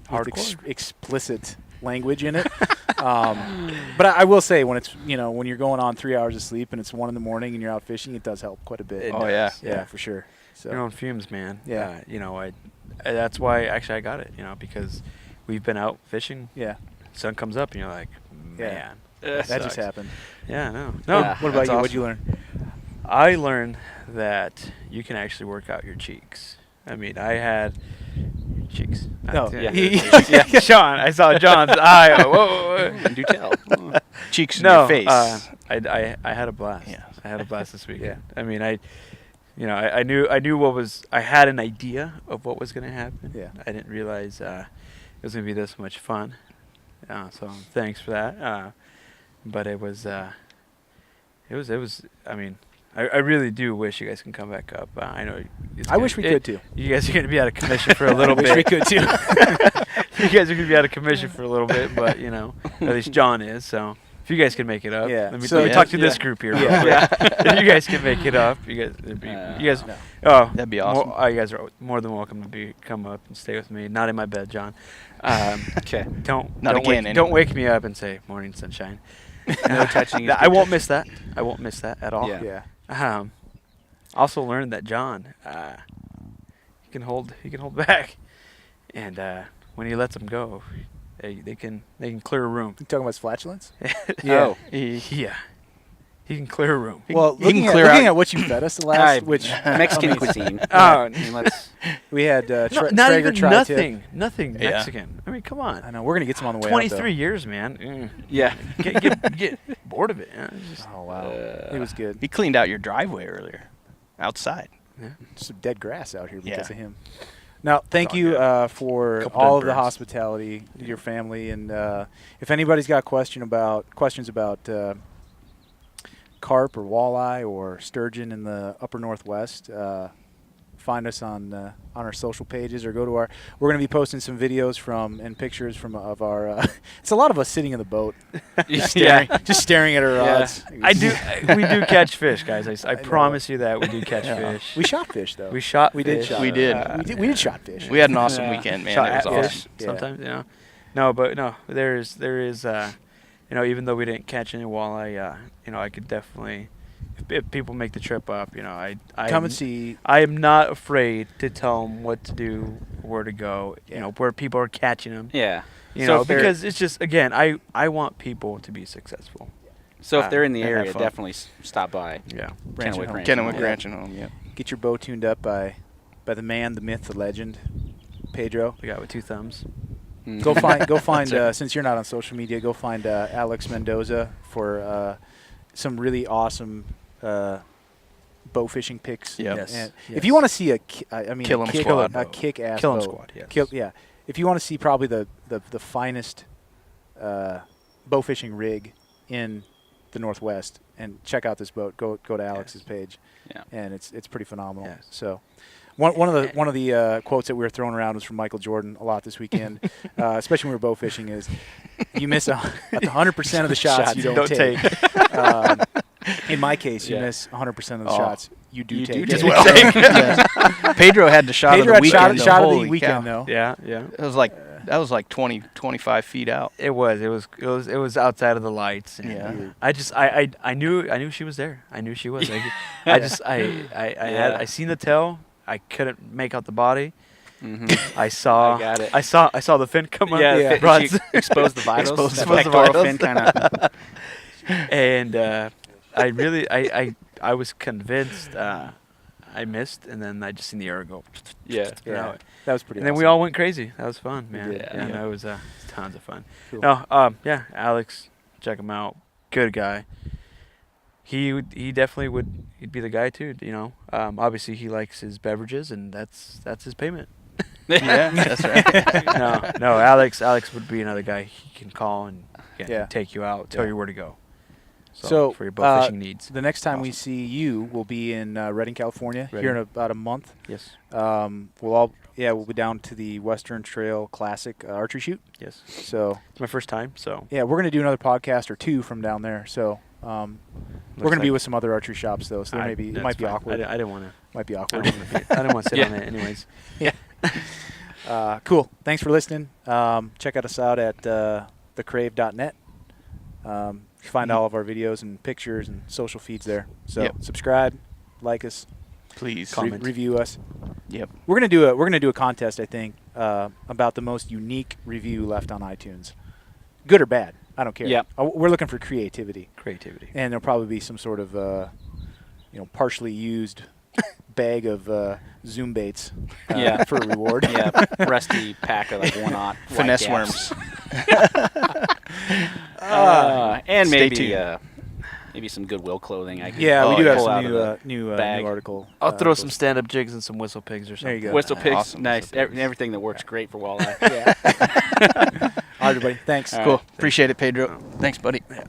explicit language in it. But I will say, when it's when you're going on 3 hours of sleep and it's 1 a.m. and you're out fishing, it does help quite a bit. Yeah, for sure. So You're on fumes, man. Yeah. That's why actually I got it. Because we've been out fishing. yeah, Sun comes up and you're like, Yeah. man, that sucks. just happened. Yeah, no. Yeah. What about you? What'd you learn? I learned that you can actually work out your cheeks. I mean, I had cheeks. No, yeah. Sean, I saw John's eye. Whoa. Do tell. Cheeks in No, your face. I had a blast. Yeah. I had a blast this weekend. Yeah. I mean, I knew what was. I had an idea of what was going to happen. Yeah. I didn't realize it was going to be this much fun. So thanks for that. But it was. I mean, I really do wish you guys can come back up. I know. I wish we could too. You guys are going to be out of commission for a little I bit. wish we could too. You guys are going to be out of commission for a little bit, but at least John is. So if you guys can make it up, Yeah. let me So talk to this group here. real Yeah. quick. If you guys can make it up, you guys. No. Oh, That'd be awesome. You guys are more than welcome to come up and stay with me. Not in my bed, John. Okay. Don't again, don't wake me up and say morning sunshine. No touching. I won't miss that. I won't miss that at all. Yeah. Yeah. Also learned that John, he can hold back, and when he lets them go, they can clear a room. You talking about his flatulence? Yeah. Yeah, he can clear a room. Well, he can looking clear at out- what you fed us the last, which Mexican cuisine. Oh, I mean, let's. we had not Traeger even tri-tip. nothing Yeah. Mexican. I mean, come on. I know we're gonna get some on the way. 23 years, man. Yeah. Get bored of it. It's just- Oh wow, it was good. He cleaned out your driveway earlier, outside. Just some dead grass out here because Yeah. of him. Now, thank all you good. for Couple all dead of the birds. hospitality, your family, and if anybody's got questions about carp or walleye or sturgeon in the upper northwest, find us on our social pages or go to our. We're going to be posting some videos and pictures of our. It's a lot of us sitting in the boat, just staring at our rods. we do catch fish, guys. I know. promise you that we do catch fish. We shot fish though. We shot. We did fish. shot. We did. We did shot fish. We had an awesome Yeah. weekend, man. Shot It was at awesome. fish Yeah. sometimes, No, but no, there is, even though we didn't catch any walleye, I could definitely, if people make the trip up, I Come and see. I am not afraid to tell them what to do, where to go, where people are catching them. Yeah. Because it's just, again, I want people to be successful. So if they're in the and have area, fun. definitely stop by. Yeah. Kennewick Ranch. Kennewick Home. Ranch Home, yeah. Get your bow tuned up by the man, the myth, the legend, Pedro. The guy with 2 thumbs. Mhm. Go find. That's Since you're not on social media, go find Alex Mendoza for some really awesome bow fishing pics. Yep. And Yes. If you want to see Kill 'em squad. a kick-ass Kill 'em boat. squad, yes. Yeah. If you want to see probably the finest bow fishing rig in the Northwest, and check out this boat, go to Alex's page, Yeah. and it's pretty phenomenal. Yes. So. One of the quotes that we were throwing around was from Michael Jordan a lot this weekend, especially when we were bow fishing. Is you miss 100% of the shots you don't take. In my case, you miss 100% of the shots you do take as well. Pedro had the shot Pedro of the had weekend. shot of the Holy weekend cow. though. Yeah. That was like 20, 25 feet out. It was outside of the lights. And Yeah. I knew she was there. I knew she was. I seen the tail. I couldn't make out the body. Mm-hmm. I saw. I got it. I saw the fin come up. Yeah, Brought- she exposed the vitals. Exposed that the pectoral vitals. fin kind of. and I was convinced I missed, and then I just seen the arrow go. Yeah. Yeah, that was pretty. And then we awesome. all went crazy. That was fun, man. did, Yeah, yeah. no, it was tons of fun. Cool. No, Alex, check him out. Good guy. He definitely would. He'd be the guy too. You know, obviously he likes his beverages, and that's his payment. Yeah, that's right. no, Alex would be another guy he can call and Yeah. take you out, tell you where to go. So, for your bow fishing needs. The next time we Awesome. see you, we'll be in Redding, California, here in Redding. about a month. Yes. We'll be down to the Western Trail Classic archery shoot. Yes. So It's my first time, so yeah, we're gonna do another podcast or two from down there. So we're gonna be with some other archery shops though, so it might be awkward. I didn't want to. Might be I awkward. didn't want to sit on it, anyways. Cool. Thanks for listening. Check us out at thecrave.net. You can find all of our videos and pictures and social feeds there. So subscribe, like us, Please. Comment. review us. Yep. We're gonna do a contest, I think, about the most unique review left on iTunes, good or bad. I don't care. Yep. We're looking for creativity, Creativity. and there'll probably be some sort of partially used bag of Zoom baits for a reward. Yeah, rusty pack of like 1/0 Finesse white worms. And Stay maybe tuned. maybe some Goodwill clothing. I can Yeah, we Oh, do have yeah. pull some out of the new bag. article. I'll throw some articles. stand-up jigs and some whistle pigs or something. There you go. Whistle pigs, Awesome. nice. Everything that works great for walleye. Yeah. All right, everybody. Thanks. All Cool. right. Appreciate it, Pedro. Thanks, buddy. Yeah.